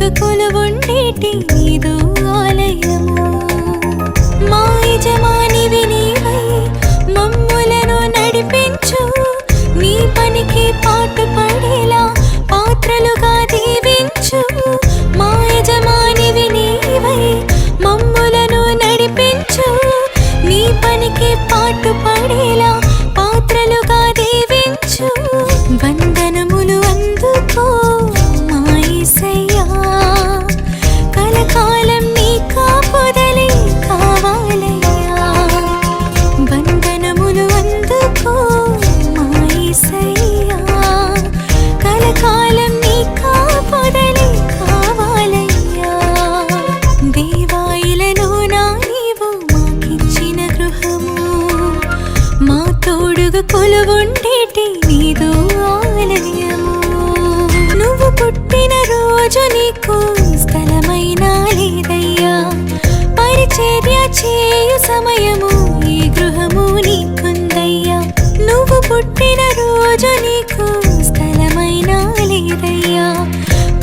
తోడుగా కొలువుండేటి నీదు ఆలయము. మా యజమానివి నీవై మమ్ములను నడిపించు, నీ పనికి పాటుపడేలా పాత్రలుగా దీవించు. మా యజమానివి నీవై మమ్ములను నడిపించు, నీ పనికి పాటుపడేలా పాత్రలుగా దీవించు. వందనములు అందుకో మా యేసయ్యా, కలకాలం నీ కాపుదలే కావాలయ్యా. వందనములు అందుకో మా యేసయ్యా, కలకాలం నీ కాపుదలే కావాలయ్యా. దేవా ఇలలోనా నీవు మాకిచ్చిన గృహము, మా తోడుగా కొలువుండేటి నీదు ఆలయము. నువ్వు పుట్టిన రోజు నీకు స్థలమైనా లేదయ్యా, పరిచర్య చేయు సమయము ఈ గృహము నీకుందయ్యా. నువ్వు పుట్టిన రోజు నీకు స్థలమైనా లేదయ్యా,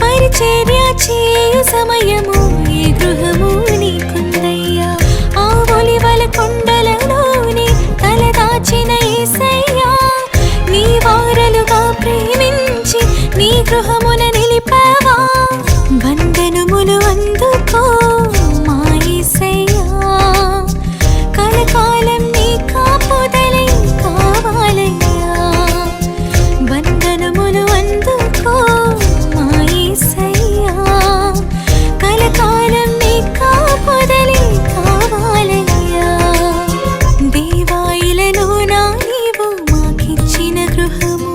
పరిచర్య చేయు సమయము ఈ గృహము నీకుందయ్యా. ఆ ఒలివల కొండలలోనే తలదాచిన యేసయ్యా, నీ వారలుగా ప్రేమించి నీ గృహమున నిలిపావా. వందనములు అందుకో మా యేసయ్యా, కలకాలం నీ కాపుదలే కావాలయ్యా. వందనములు అందుకో మా యేసయ్యా, కలకాలం నీ కాపుదలే కావాలయ్యా. దేవా ఇలలోనా నీవు మాకిచ్చిన గృహము,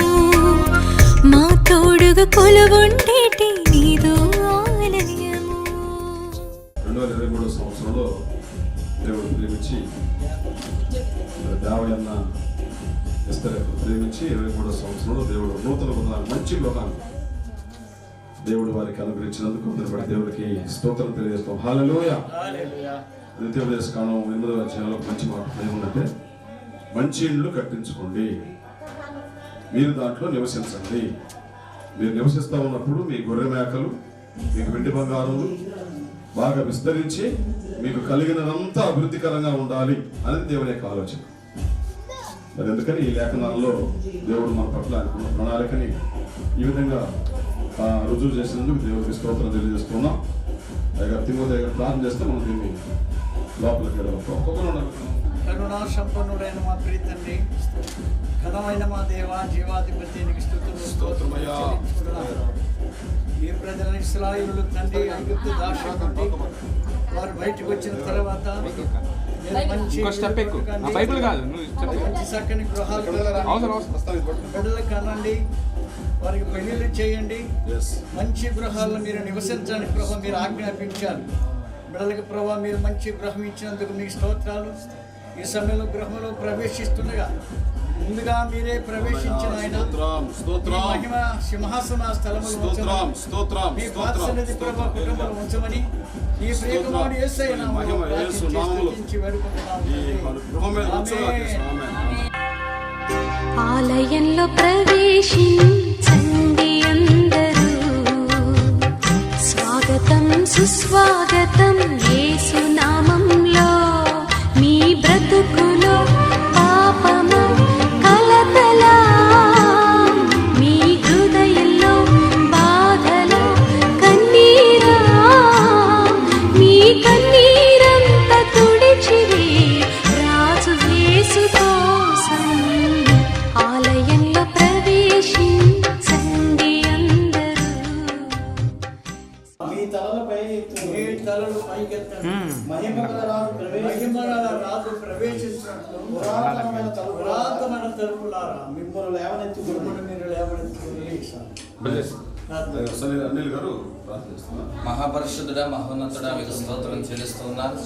మా తోడుగా కొలువుండేటి నీదు ఆలయము. 2023 సంవత్సరంలో దేవుడు ప్రేమించి దేవయన్న ఎస్తేరు ప్రేమించి 23 సంవత్సరంలో దేవుడు నూతన బృందాన్ని మంచి గృహాన్ని దేవుడు వారికి అనుగ్రహించినందుకు దేవుడికి స్తోత్రం తెలియజేస్తాం. హల్లెలూయా. ద్వితీయోపదేశ కాండం 8వ అధ్యాయంలో మంచి మాట ఏముందంటే, మంచి ఇళ్ళు కట్టించుకోండి, మీరు దాంట్లో నివసించండి. మీరు నివసిస్తూ ఉన్నప్పుడు మీ గొర్రె మేకలు, మీకు వెండి బంగారులు బాగా విస్తరించి మీకు కలిగినంతా అభివృద్ధికరంగా ఉండాలి అనేది దేవుని యొక్క ఆలోచన. మరి ఎందుకని ఈ లేఖనాల్లో దేవుడు మన పట్ల అనుకున్న ప్రణాళికని ఈ విధంగా రుజువు చేసినందుకు దేవుడికి స్తోత్రం తెలియజేస్తున్నాం. తిమోతి దగ్గర ప్రార్థన చేస్తే మనం దీన్ని లోపలికి వెళ్ళాలి. కరుణా సంపన్నుడైన మా ప్రియ తండ్రి, ఘనమైన మా దేవ జీవాధిపతి నీకు స్తుతులు. ఈ ప్రజల ఇశ్రాయేలు తండ్రి ఐగుప్తు దాస్యం నుండి వారు బయటకు వచ్చిన తర్వాత మంచి చక్కని గృహాలు బిడ్డలు కనండి, వారికి పెళ్లిళ్ళు చేయండి, మంచి గృహాల్లో మీరు నివసించండి ప్రభావ మీరు ఆజ్ఞాపించారు. బిడ్డలకి ప్రభావ మీరు మంచి గృహం ఇచ్చినందుకు మీకు స్తోత్రాలు. ఈ సమయంలో గృహంలో ప్రవేశిస్తుండగా ముందుగా మీరే ప్రవేశించిన ఆయన మహిమ సింహాసన స్థలములు మీ వాత్సల్యత ప్రభావ కుటుంబంలో ఉంచమని ఈ ప్రియకుమారుడు యేసయ్య నామములో స్తుతించి వేడుకుంటున్నాము. ఆలయంలో ప్రవేశించండి అందరూ, స్వాగతం సుస్వాగతం యేసు నామంలో. మీ బ్రతుకులో పాపము కలతల, మీ హృదయంలో బాధలో కన్నీరా, మీ కన్నీరంత తుడిచివే రాజు యేసు కోసం. ఆలయంలో ప్రవేశించండి అందరూ. మీ తలలు పైకెత్తండి. మహిమగల రాజు ప్రవేశించినట్లు పురాతనమైన తలుపులారా మిమ్మల్ని లేవనెత్తి మీరు అనిల్ గారు మహాపరిశుద్ధుడా మహోన్నతుడా మీకు స్తోత్రం చెల్లిస్తున్నాను.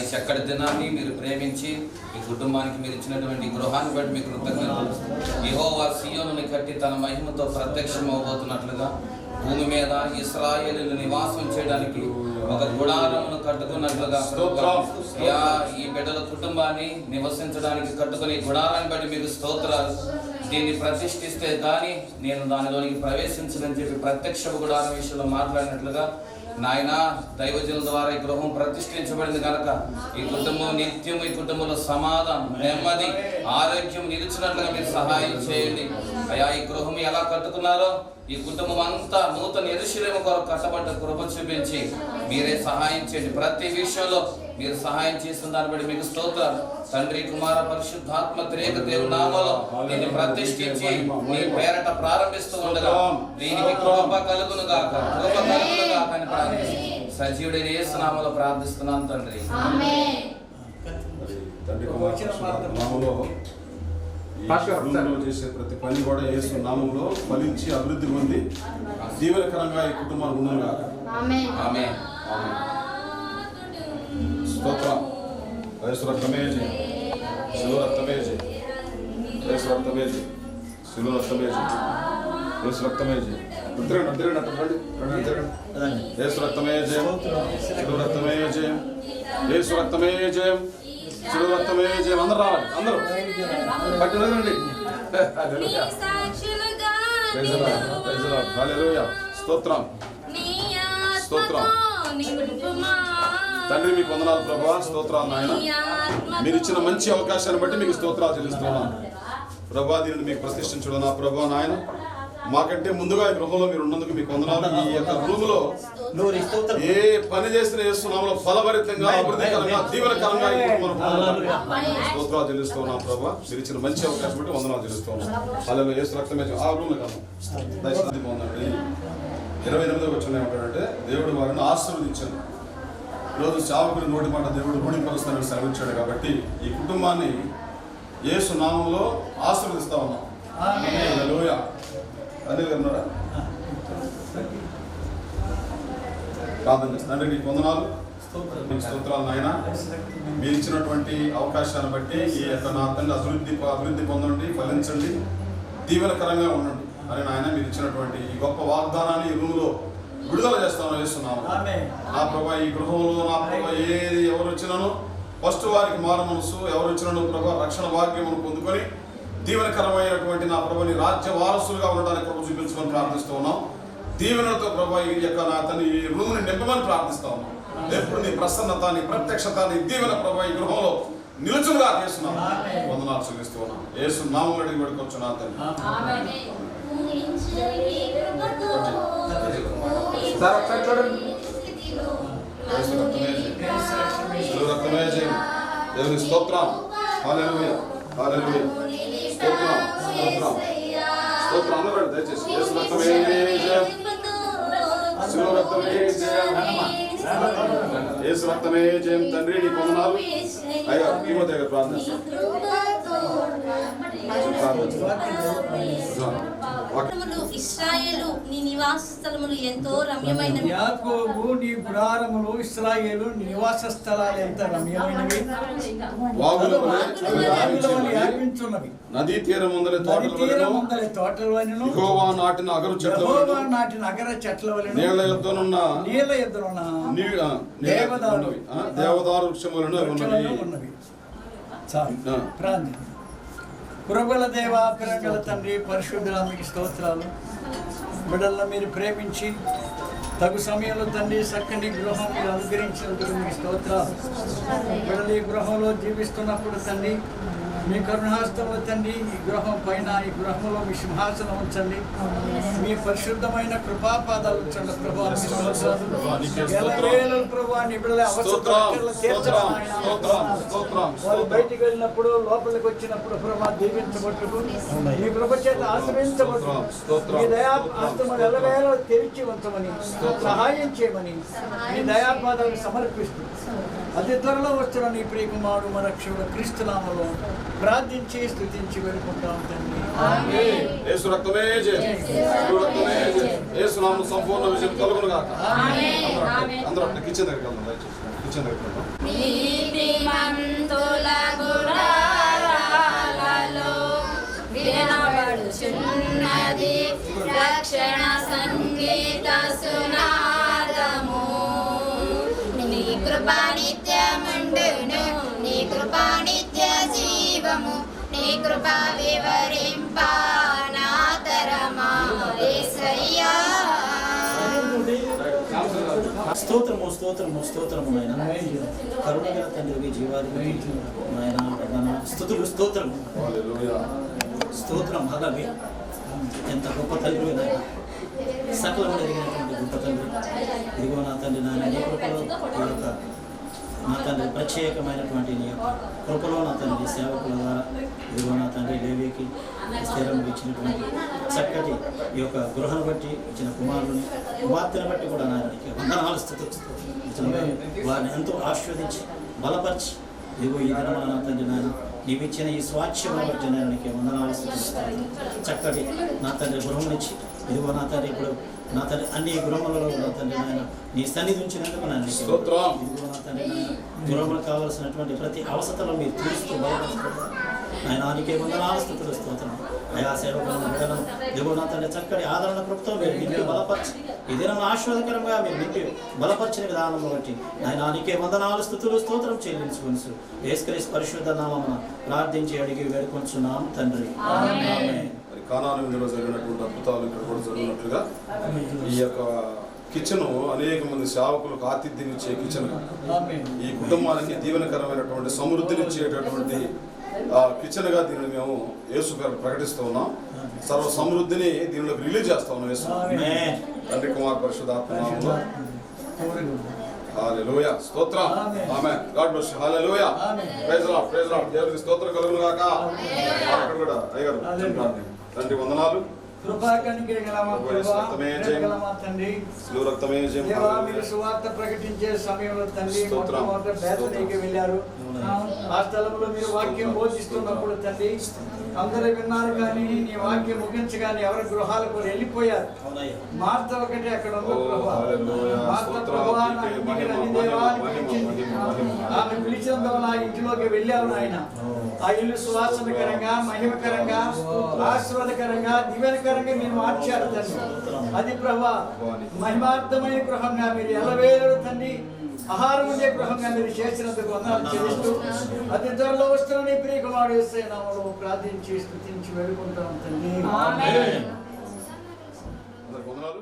ఈ చక్కటి దినాన్ని మీరు ప్రేమించి మీ కుటుంబానికి మీరు ఇచ్చినటువంటి గృహాన్ని బట్టి మీకు కృతజ్ఞతలు. యెహోవా సీయోనుని కట్టి తన మహిమతో ప్రత్యక్షం అవబోతున్నట్లుగా భూమి మీద ఇశ్రాయేలీయులు నివాసం చేయడానికి ఒక గుడారమును కట్టుకున్నట్లుగా ఈ బిడ్డల కుటుంబాన్ని నివసించడానికి కట్టుకుని గుడారాన్ని బట్టి మీకు స్తోత్రాలు. దీన్ని ప్రతిష్ఠిస్తే కానీ నేను దానిలోనికి ప్రవేశించదని చెప్పి ప్రత్యక్ష గుడారం విషయంలో మాట్లాడినట్లుగా నాయన దైవజనుల ద్వారా ఈ గృహం ప్రతిష్ఠించబడింది కనుక ఈ కుటుంబం నిత్యం ఈ కుటుంబంలో సమాధానం, నెమ్మది, ఆరోగ్యం నిలిచినట్లుగా మీరు సహాయం చేయండి అయ్యా. ఈ గృహం ఎలా కట్టుకున్నారో ఈ కుటుంబం అంతా నూతన యెరూషలేము కొరకు కట్టబడ్డ కృప చూపించి మీరే సహాయం చేయండి. ప్రతి విషయంలో మీరు సహాయం చేసిన దాన్ని బట్టి మీకు స్తోత్రాలు. తండ్రి, కుమార, పరిశుద్ధాత్మ త్రియేక దేవుని నామములో దీన్ని ప్రతిష్ఠించి మీ పేరట ప్రారంభిస్తూ ఉండగా దీనికి కృప కలుగును గాక, కృప కలుగును గాక అని ప్రార్థిస్తూ సజీవుడైన యేసు నామములో ప్రార్థిస్తున్నాను తండ్రి. తండ్రి, కుమార, పరిశుద్ధాత్మ నామములో ఈ కుటుంబంలో చేసే ప్రతి పని కూడా యేసు నామములో ఫలించి అభివృద్ధి పొంది దీవెనకరంగా ఈ కుటుంబాలు ఉండును గాక. ఆమేన్. స్తోత్రం. యేసు రక్తమే జయం, శిలువ రక్తమే జయం, యేసు రక్తమే జయం, శిలువ రక్తమే జయం, యేసు రక్తమే జయం. యేసు రక్తమే జయం, శిలువ రక్తమే జయం, యేసు రక్తమే జయం, శిలువ రక్తమే జయం. అందరూ రావాలి, అందరూ పట్టునండి. హల్లెలూయా. స్తోత్రం, స్తోత్రం. తండ్రి, మీకు వందనాలు ప్రభువా, స్తోత్రాలు నాయన. మీరు ఇచ్చిన మంచి అవకాశాన్ని బట్టి మీకు స్తోత్రాలు చెల్లిస్తున్నాను ప్రభువా. దీనిని మీకు ప్రతిష్ఠించడం నా ప్రభువా నాయన. మాకంటే ముందుగా ఈ గృహంలో మీరు ఉన్నందుకు మీకు వందనాలు. ఈ యొక్క రూములో ఏ పని చేసిన యేసునామములో ఫలభరితంగా, అభివృద్ధికరంగా, దీవెనకరంగా ఈ కుటుంబం స్తోత్రాలు చెల్లిస్తున్నాం ప్రభువా. మీరు ఇచ్చిన మంచి అవకాశం బట్టి వందనాలు చెల్లిస్తున్నాం. హల్లెలూయా. యేసు రక్తమే ఆ రూమ్ కన్నా బాగుందండి. 28వ వచనం ఏమంటాడంటే, దేవుడు వారిని ఆశీర్వదించాడు. ఈరోజు సేవకుని నోటి మాట దేవుడు రూఢిపరుస్తానని సెలవిచ్చాడు కాబట్టి ఈ కుటుంబాన్ని యేసు నామములో ఆశీర్వదిస్తా ఉన్నాం. హల్లెలూయా. అనిల్ గారు ఉన్నారా? ప్రార్థన చేస్తాను. తండ్రి, నీకు వందనాలు, నీకు స్తోత్రాలు నాయన. మీరు ఇచ్చినటువంటి అవకాశాన్ని బట్టి ఈ యొక్క నా తండ్రి అభివృద్ధి పొందండి, ఫలించండి, దీవెనకరంగా ఉండండి అని నాయన మీరు ఇచ్చినటువంటి ఈ గొప్ప వాగ్దానాన్ని ఈ రూములో విడుదల చేస్తాను చేస్తున్నాను నా ప్రభా. ఈ గృహంలో నా ప్రభా ఏది ఎవరు వచ్చినానో ఫస్ట్ వారికి మారు మనసు, ఎవరు వచ్చినానో ప్రభా రక్షణ భాగ్యమును పొందుకొని దీవెనకరమైనటువంటి నా ప్రభా నీ రాజ్య వారసులుగా ఉండడానికి కృప చూపించమని ప్రార్థిస్తూ ఉన్నాం. దీవెనలతో ప్రభా ఈ యొక్క నా తన ఈ రూముని నింపమని ప్రార్థిస్తా ఉన్నాం. ఎప్పుడు నీ ప్రసన్నత, నీ ప్రత్యక్షత, నీ దీవెన ప్రభా ఈ గృహంలో నిలుచుగా చేస్తున్నాం. వందనాలు చెల్లిస్తూ ఉన్నాం. యేసు నామములో అడిగి వేడుకొచ్చు నా తండ్రి. దేవుని స్తోత్రం. హల్లెలూయా, హల్లెలూయా. స్తోత్రం, స్తోత్రం, స్తోత్రం. అందరూ దయచేసి యేసు రక్తమే జయం, శిలువ రక్తమే జయం, యేసు రక్తమే జయం. తండ్రి, నీకు వందనాలు. అయ్యా ఈమె దగ్గర ప్రార్థన ఇశ్రాయేలు నీ నివాస స్థలములు ఎంతో రమ్యమైనవి. యాకోబు నీ గుడారములు, ఇశ్రాయేలు నీ నివాస స్థలాలు ఎంత రమ్యమైనవి. వ్యాపించున్నవి. నదీ తీరం ముందర తోటల వలెను, యెహోవా నాటిన అగరు చెట్ల వలెను, నీళ్ల ఎద్దునున్న దేవదారు వృక్షములను ఉన్నవి. కృపగల దేవా, ప్రేమగల తండ్రి, పరిశుద్ధులకు స్తోత్రాలు. బిడ్డలను మీరు ప్రేమించి తగు సమయంలో తండ్రి చక్కని గృహం మీరు అనుగ్రహించినందుకు మీకు స్తోత్రాలు. బిడ్డలు ఈ గృహంలో జీవిస్తున్నప్పుడు తండ్రి మీ కరుణాస్తంలో తండ్రి ఈ గృహం పైన, ఈ గృహంలో మీ సింహాసనం ఉంచండి. మీ పరిశుద్ధమైన కృపాపాదాలు ఉంచండి ప్రభా. వాళ్ళు బయటికి వెళ్ళినప్పుడు, లోపలికి వచ్చినప్పుడు ప్రభా దీవించబట్టుకు, మీ కృప చేత ఆశ్రయించబట్టు, మీ దయా హస్తములు ఎల్లవేళ తెరిచి ఉంచమని, సహాయం చేయమని మీ దయాపాదాలను సమర్పిస్తూ అతి త్వరలో వస్తున్న నీ ప్రియకుమారుడు మన రక్షకుడు క్రీస్తు నామములో ప్రార్థించి స్తుతించి వేడుకుంటాం తండ్రి. యేసు రక్తమే జయం, శిలువ రక్తమే జయం. యేసు నామములో సంపూర్ణ విజయం కలుగును గాక. ఆమేన్. అందరూ అట్లా కిచెన్ దగ్గరికి వెళ్దాం. దయచేసి కిచెన్ దగ్గరికి వెళ్దాం. నీతిమంతుల గుడారాలలో వినబడుచున్నది రక్షణ సంగీత సునాదము. నీ కృపా నిత్యముండును, నీ కృపా నిత్య జీవము, నీ కృపా వివరింప స్తోత్రము స్తోత్రము స్తోత్రము నాయన. కరుణగల తండ్రికి జీవాధిపతి నాయన ప్రధాన స్తుతులు స్తోత్రము స్తోత్రం. అలాగే ఎంత గొప్ప తండ్రి నాయన, సకలం జరిగినటువంటి గొప్ప తండ్రి. ఇదిగో నా తండ్రి నాయన, నీ కృపలో ఈ యొక్క నా తండ్రి ప్రత్యేకమైనటువంటి నీ యొక్క కృపలో నా తండ్రి సేవకుల ద్వారా ఇదిగో నా తండ్రి లేవికి స్థిరం ఇచ్చినటువంటి చక్కటి ఈ యొక్క గృహను బట్టి ఇచ్చిన కుమారుని కుమార్తెను బట్టి కూడా నాయనకి వందనాలు స్తుతిస్తూ వారిని ఎంతో ఆస్వాదించి బలపరిచి ఇదిగో ఈ దిన నా తండ్రి నాయన నీవు ఇచ్చిన ఈ స్వాచ్ఛమును బట్టి నాయనకి వందనాలు స్తుతిస్తాను. చక్కటి నా తండ్రి గృహమునిచ్చి ఇదిగో నా తండ్రి ఇప్పుడు నా తండ్రి అన్ని గృహములలో నా తండ్రి నాయన నీ సన్నిధి ఉంచినందుకు నాయన ఇదిగో నా తండ్రి నాయన గృహములకు కావాల్సినటువంటి ప్రతి అవసరతలో మీరు తీరుస్తూ బలపరుస్తారు ఆయన. నీకే వందనాలు స్తుతులు స్తోత్రం. అయా సేవకులను బిడ్డలను ఇదిగో నా తండ్రి చక్కటి ఆదరణ కృప్తో మీరు నింపి బలపరిచి ఈ దినం ఆశీర్వాదకరంగా మీరు నింపి బలపరిచిన విధానం బట్టి ఆయన నీకే వందనాలు స్తుతులు స్తోత్రం చెల్లించుకొనిసు యేసుక్రీస్తు పరిశుద్ధ నామమున ప్రార్థించి అడిగి వేడుకొంచున్నాం తండ్రి. ఆమేన్. కానాను విందులో జరిగినటువంటి అద్భుతాలు ఇక్కడ కూడా జరిగినట్లుగా ఈ యొక్క కిచెన్ అనేక మంది సేవకులకు ఆతిథ్యం ఇచ్చే కిచెన్, ఈ కుటుంబానికి దీవెనకరమైనటువంటి సమృద్ధినిచ్చేటటువంటి కిచెన్ గా దీనిని మేము యేసు గారు ప్రకటిస్తూ ఉన్నాం. సర్వ సమృద్ధిని దీనిలోకి రిలీజ్ చేస్తా ఉన్నాం యేసు తండ్రి కుమార్ పరిశుద్ధాత్మ నామములో. హల్లెలూయా స్తోత్రం. Amen. God bless you. Hallelujah. Praise Lord, praise Lord. దేవునికి స్తోత్రం కలుగును గాక. అక్కడ కూడా అయ్యగారు తండ్రి వందనాలు. కృపా కనికరించిన మా ప్రభువా, ప్రేమగల మా తండ్రి, దేవా మీరు సువార్త ప్రకటించే సమయంలో తండ్రి మొట్టమొదట బేతనీకి వెళ్ళారు. ఆ స్థలంలో మీరు వాక్యం బోధిస్తున్నప్పుడు తండ్రి అందరూ విన్నారు, కానీ నీ వాక్యం ముగించగానే ఎవరి గృహాలకు వెళ్ళిపోయారు. మార్త ఒకటి అక్కడ ఉంది ప్రభువా. మార్త ప్రభువా నా ఇంటికి రండి దేవా అని పిలిచింది. ఆమె పిలిచినందువల్ల నా ఇంటిలోకి వెళ్ళావు ఆయన. ఆ ఇల్లు సువాసనకరంగా, మహిమకరంగా, ఆశీర్వాదకరంగా, దీవెనకరంగా మీరు మార్చారు తండ్రి. అది ప్రభా మహిమార్థమైన గృహంగా మీరు ఎలవేరు తండ్రి, ఆహారం ఉండే గృహంగా మీరు చేసినందుకు వందనాలు చెల్లిస్తూ అతి త్వరలో వస్తున్న నీ ప్రియ కుమారుడు యేసయ్య నామములో ప్రార్థించి స్తుతించి వేడుకుంటాం తండ్రి. ఆమేన్. వందనాలు.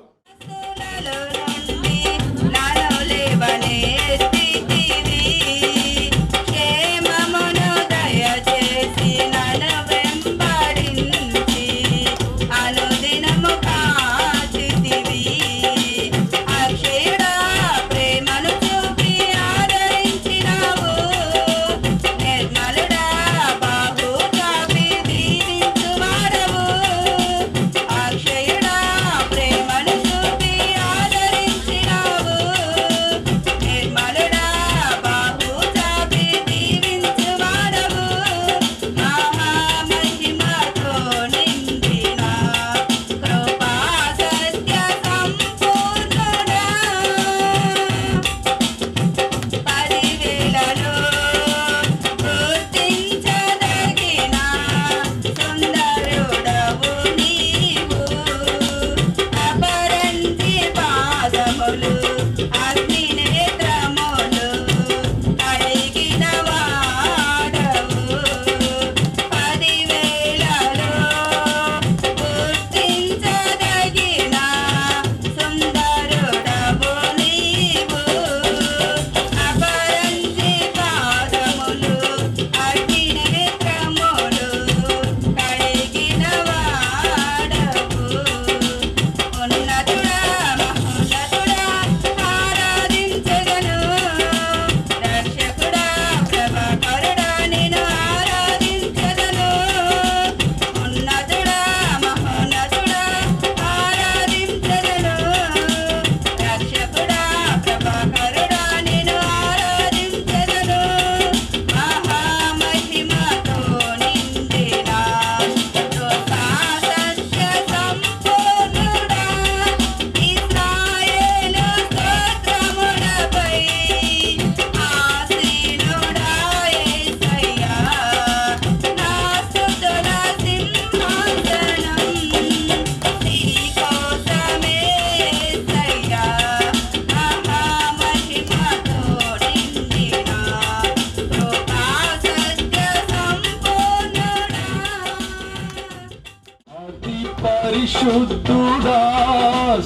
పరిశుద్ధుడా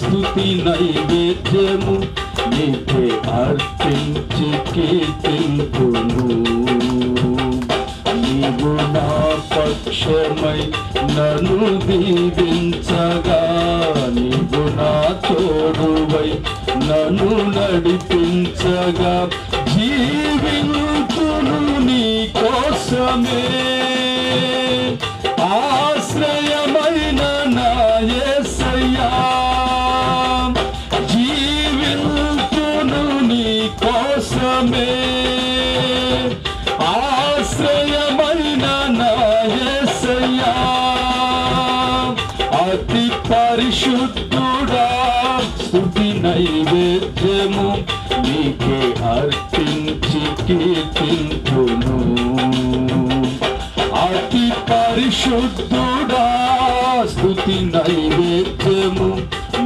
స్తుతి నైవేద్యము నీకే అర్పించి కీర్తింతును. నీవు నా పక్షమై నన్ను దీవించగా, నీవు నా తోడువై నన్ను నడిపించగా, జీవింతును నీ కోసమే. ఆశ్రయమైన నా యేసయ్యా, జీవింతును నీ కోసమే. ఆశ్రయమైన నా యేసయ్యా, అతి పరిశుద్ధుడా, స్తుతి నైవేద్యము నీకే అర్పించి కీర్తింతును. అతి పరిశుద్ధుడా, స్తుతి నైవేద్యము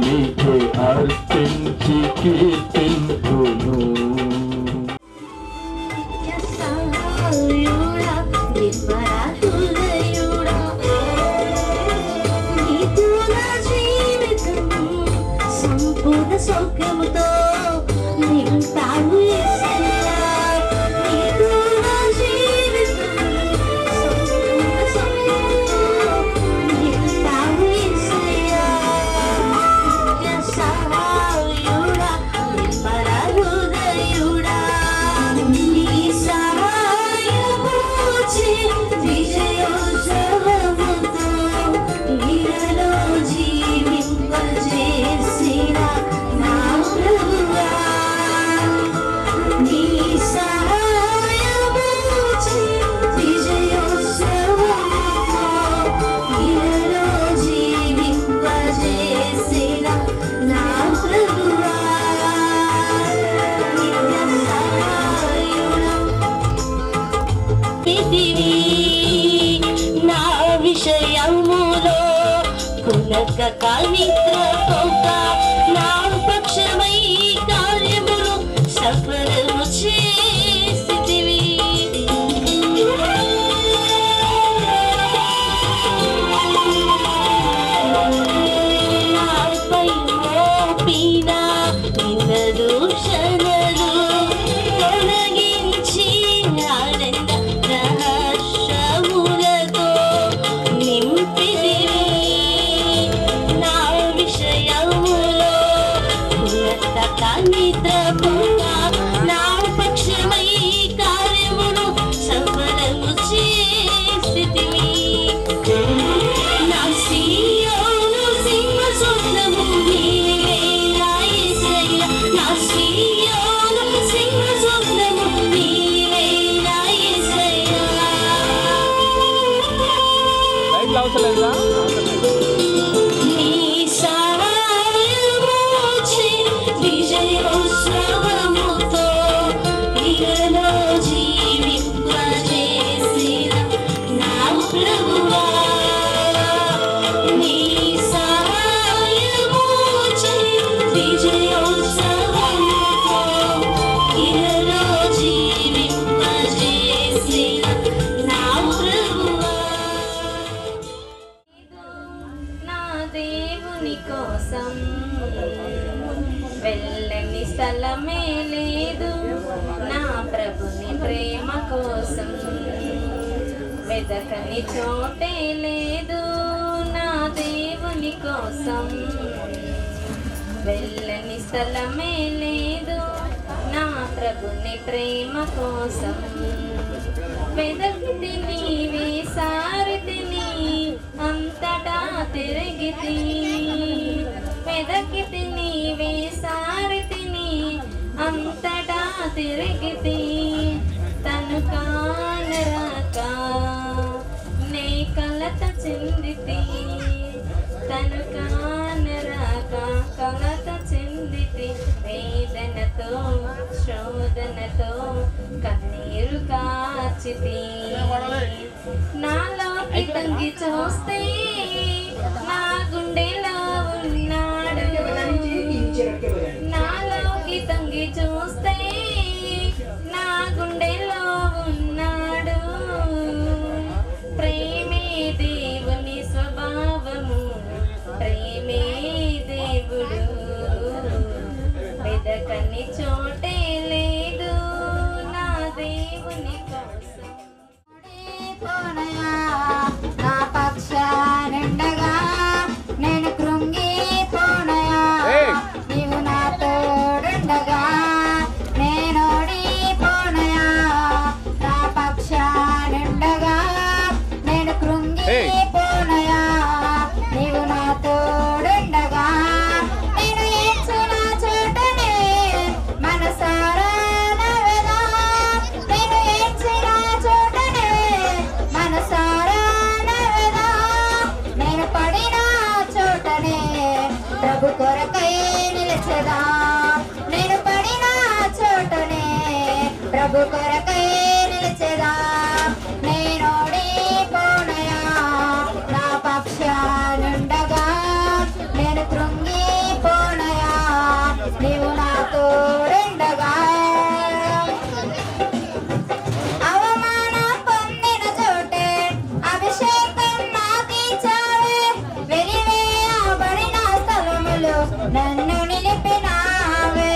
నీకే అర్పించి కీర్తింతును. సౌఖ్యముతో నింపావు యేసయ్యా, నీకు నా జీవితం సంపూర్ణ సౌఖ్యముతో నింపావు యేసయ్యా. నిత్య సహాయుడా, నిర్మల హృదయుడా, నీ సహాయము చే విజయోత్సవముతో ఇలలో జీవింపజేసిన నా ప్రభువా, నీ సహాయము చే విజయోత్సవముతో ఇలలో జీవింపజేసిన నా ప్రభువా. నిత్య సహాయుడా, ఇదివి నా విషయములో కులక నిద్రపోక నా పక్షమై కార్యములు సఫలము చేసితివి. నాపై మోపిన నిన్న దూషణలు తొలగించి ఆనంద రహస్యములతో నింపితివి. నా విషయములో ఉన్నత నిద్రపోక నా పక్షమై కార్యములు సఫలము చేసితివి. నా సీయోను సింహస్వప్నము నీవే నా యేసయ్యా, నా సీయోను సింహస్వప్నము నీవే నా యేసయ్యా. నీ సహాయము చే విజయోత్సవముతో ఇలలో జీవింపజేసిన నా ప్రభువా, నీ సహాయము చే విజయోత్సవముతో ఇలలో జీవింపజేసిన నా ప్రభువా. నా దేవుని కోసం వెళ్ళని స్థలమే లేదు, నా ప్రభుని ప్రేమ కోసం వెదకని చోటే లేదు. నా దేవుని కోసం వెళ్ళని స్థలమే లేదు, నా ప్రభుని ప్రేమ కోసం వెదకితి నీవే సారితిని అంతటా తిరిగితి. వెదకితి నీవే సారితిని అంతటా తిరిగితి. తను కానరాక నే కలత చెందితి, తను కానరాక కలత చెందితి. వేదనతో శోధనతో కన్నీరు కార్చితి. నాలోకి తొంగి చూస్తే నా గుండెలో ఉన్నాడు, నాలోకి తొంగి చూస్తే నా గుండెలో ఉన్నాడు. ప్రేమే దేవుని స్వభావము, ప్రేమే దేవుడు వెదకని ప్రభు కొరకై నిలిచెదా నేను పడిన చోటనే ప్రభు కొరకై నిలిచెదా నేనోడిపోనయా నా పక్షానుండగా నేను కృంగిపోనయా నీవు నా తోడుండగా అవమానం పొందిన చోటే అభిషేకం నాకిచ్చావే వెలివేయబడిన స్థలములు నన్ను నిలిపినావే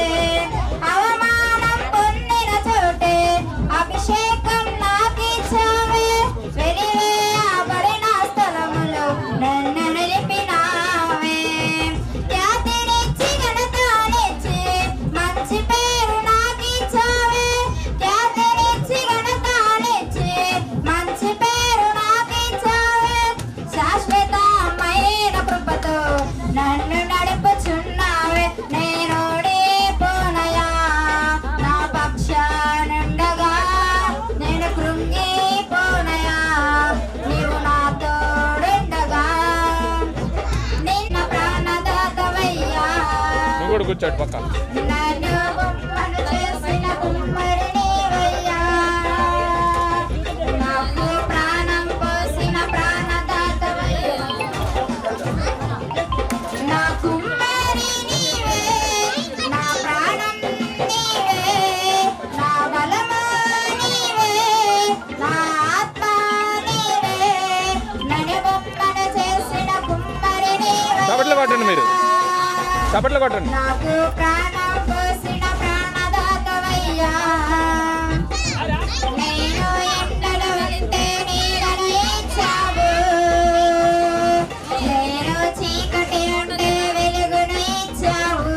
అవమానం పొందిన చోటే అభిషేకం నాకిచ్చావే వెలివేయబడిన స్థలములు నన్ను నిలిపినావే ఖ్యాతినిచ్చి ఘనతనిచ్చి మంచి పేరు నాకిచ్చావే ఖ్యాతినిచ్చి ఘనతనిచ్చి మంచి పేరు నాకిచ్చావే శాశ్వతమైన కృపతో నన్ను నడుపుచున్నావే నేనోడిపోనయా నా పక్షానుండగా నేను కృంగిపోనయా నీవు నా తోడుండగా నిన్న ప్రాణదాతవయ్యా నువ్వు కూడా కూర్చోటి పక్క. నన్ను బొమ్మను చేసిన కుమ్మరి నీవయ్యా నాకు ప్రాణం పోసిన ప్రాణదాతవయ్యా నా కుమ్మరి నీవే నా ప్రాణం నీవే నా బలము నీవే నా ఆత్మ నీవే నన్ను బొమ్మను చేసిన కుమ్మరి చప్పట్లు కొట్టండి మీరు. చప్పట్లు కొట్టండి. నాకు ప్రాణం పోసిన ప్రాణదాతవయ్యా నేను ఎండలో వెళ్తే నీడను ఇచ్చావు నేను చీకటి ఉంటే వెలుగును ఇచ్చావు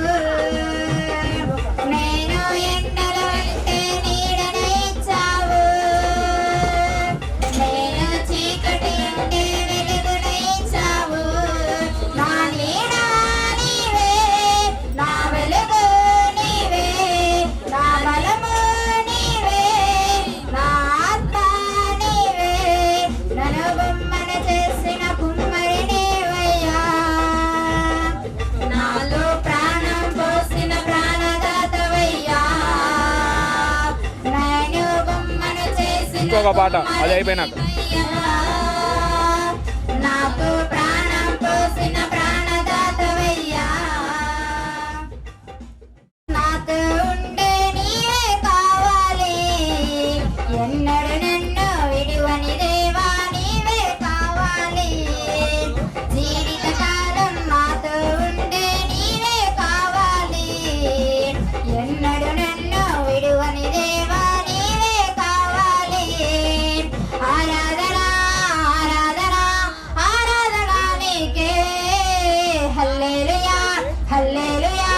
నేను ఎండలో వెళ్తే నీడను ఇచ్చావు నేను చీకటి ఉంటే వెలుగును ఇచ్చావు నా నీడ నీవే నా వెలుగు నీవే నా బలము నీవే నా ఆత్మ నీవే నన్ను బొమ్మను చేసిన కుమ్మరి నీవయ్యా నాలో ప్రాణం పోసిన ప్రాణదాతవయ్యా నన్ను బొమ్మను చేసిన ఇంకొక పాట అది అయిపోయినాక. నాకు ప్రాణం పోసిన ప్రాణదాతవయ్యా నాతో ఉండే నీవే కావాలి ఎన్నడు నన్ను విడువని దేవా నీవే కావాలి జీవితకాలం నాతో ఉండే నీవే కావాలి ఎన్నడు నన్ను విడువని దేవా నీవే కావాలి ఆరాధన ఆరాధన ఆరాధన నీకే హల్లెలూయా హల్లెలూయా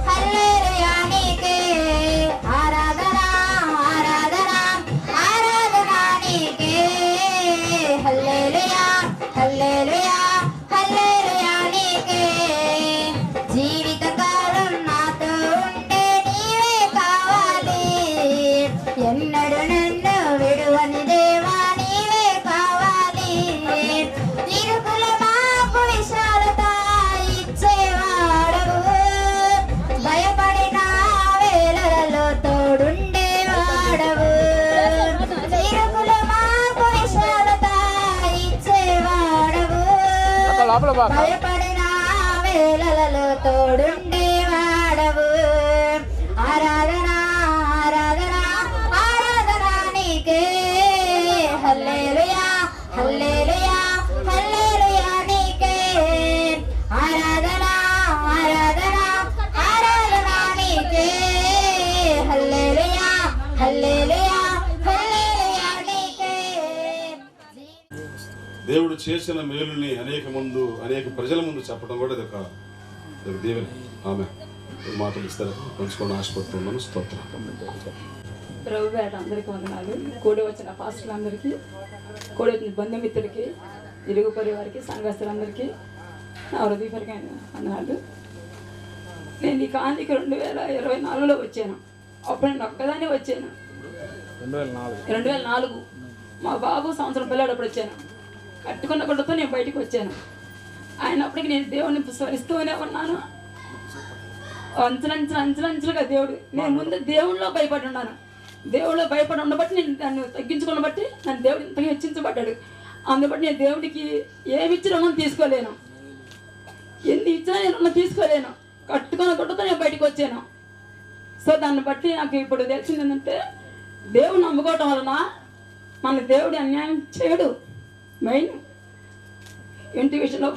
హల్లెలూయా నీకే ఆరాధన ఆరాధన ఆరాధన నీకే హల్లెలూయా హల్లెలూయా హల్లెలూయా నీకే జీవితకాలం నాతో ఉండే నీవే కావాలి ఎన్నడు నన్ను విడువని దేవా నీవే కావాలి ఇరుకుల మాకు విశాలత ఇచ్చేవాడవు భయపడిన వేళలలో తోడుండేవాడవు ఇరుకుల మాకు విశాలత ఇచ్చేవాడవు లోపల బాగా. భయపడిన వేళలలో తోడుండేవాడవు ఆరాధన ఆరాధన ఆరాధన నీకే హల్లెలూయా హల్లెలూయా హల్లెలూయా నీకే ఆరాధన ఆరాధన ఆరాధన నీకే హల్లెలూయా హల్లెలూయా హల్లెలూయా నీకే దేవుడు చేసిన మేలుని అనేక ప్రజల ముందు చెప్పడం కూడా ఇది ఒక దీవెన. ఆమె మాటలు ఇస్తారు పంచుకొని ఆశపడుతున్నాను. స్తోత్రం. ప్రభు పేట అందరికీ వందనాలు. కూడి వచ్చిన పాస్టర్లందరికీ, కూడి వచ్చిన బంధుమిత్రులకి, ఇరుగు పరివారికి, సంఘస్థులందరికీ నా హృదయపూర్వకమైన వందనాలు. నేను ఈ కాంతికి 2024లో వచ్చాను. అప్పుడు నేను ఒక్కదాన్ని వచ్చాను. 2004 మా బాబు సంవత్సరం పిల్లాడప్పుడు వచ్చాను. కట్టుకున్న గుడ్డతో నేను బయటికి వచ్చాను. అయినప్పటికీ నేను దేవుడిని స్మరిస్తూనే ఉన్నాను. అంచులంచులుగా దేవుడు, నేను ముందు దేవుళ్ళలో భయపడి ఉన్నాను. దేవుళ్ళలో భయపడి ఉండబట్టి నేను దాన్ని తగ్గించుకున్న బట్టి నన్ను దేవుడు ఇంతగా హెచ్చించబడ్డాడు. అందుబట్టి నేను దేవుడికి ఏమి ఇచ్చిన రుణం తీసుకోలేను, ఎన్ని ఇచ్చినా నేను రుణం తీసుకోలేను. కట్టుకున్న గుడ్డతో నేను బయటకు వచ్చాను. సో దాన్ని బట్టి నాకు ఇప్పుడు తెలిసింది ఏంటంటే, దేవుడు నమ్ముకోవటం వలన మన దేవుడు అన్యాయం చేయడు. మెయిన్ ఇంటి విషయంలో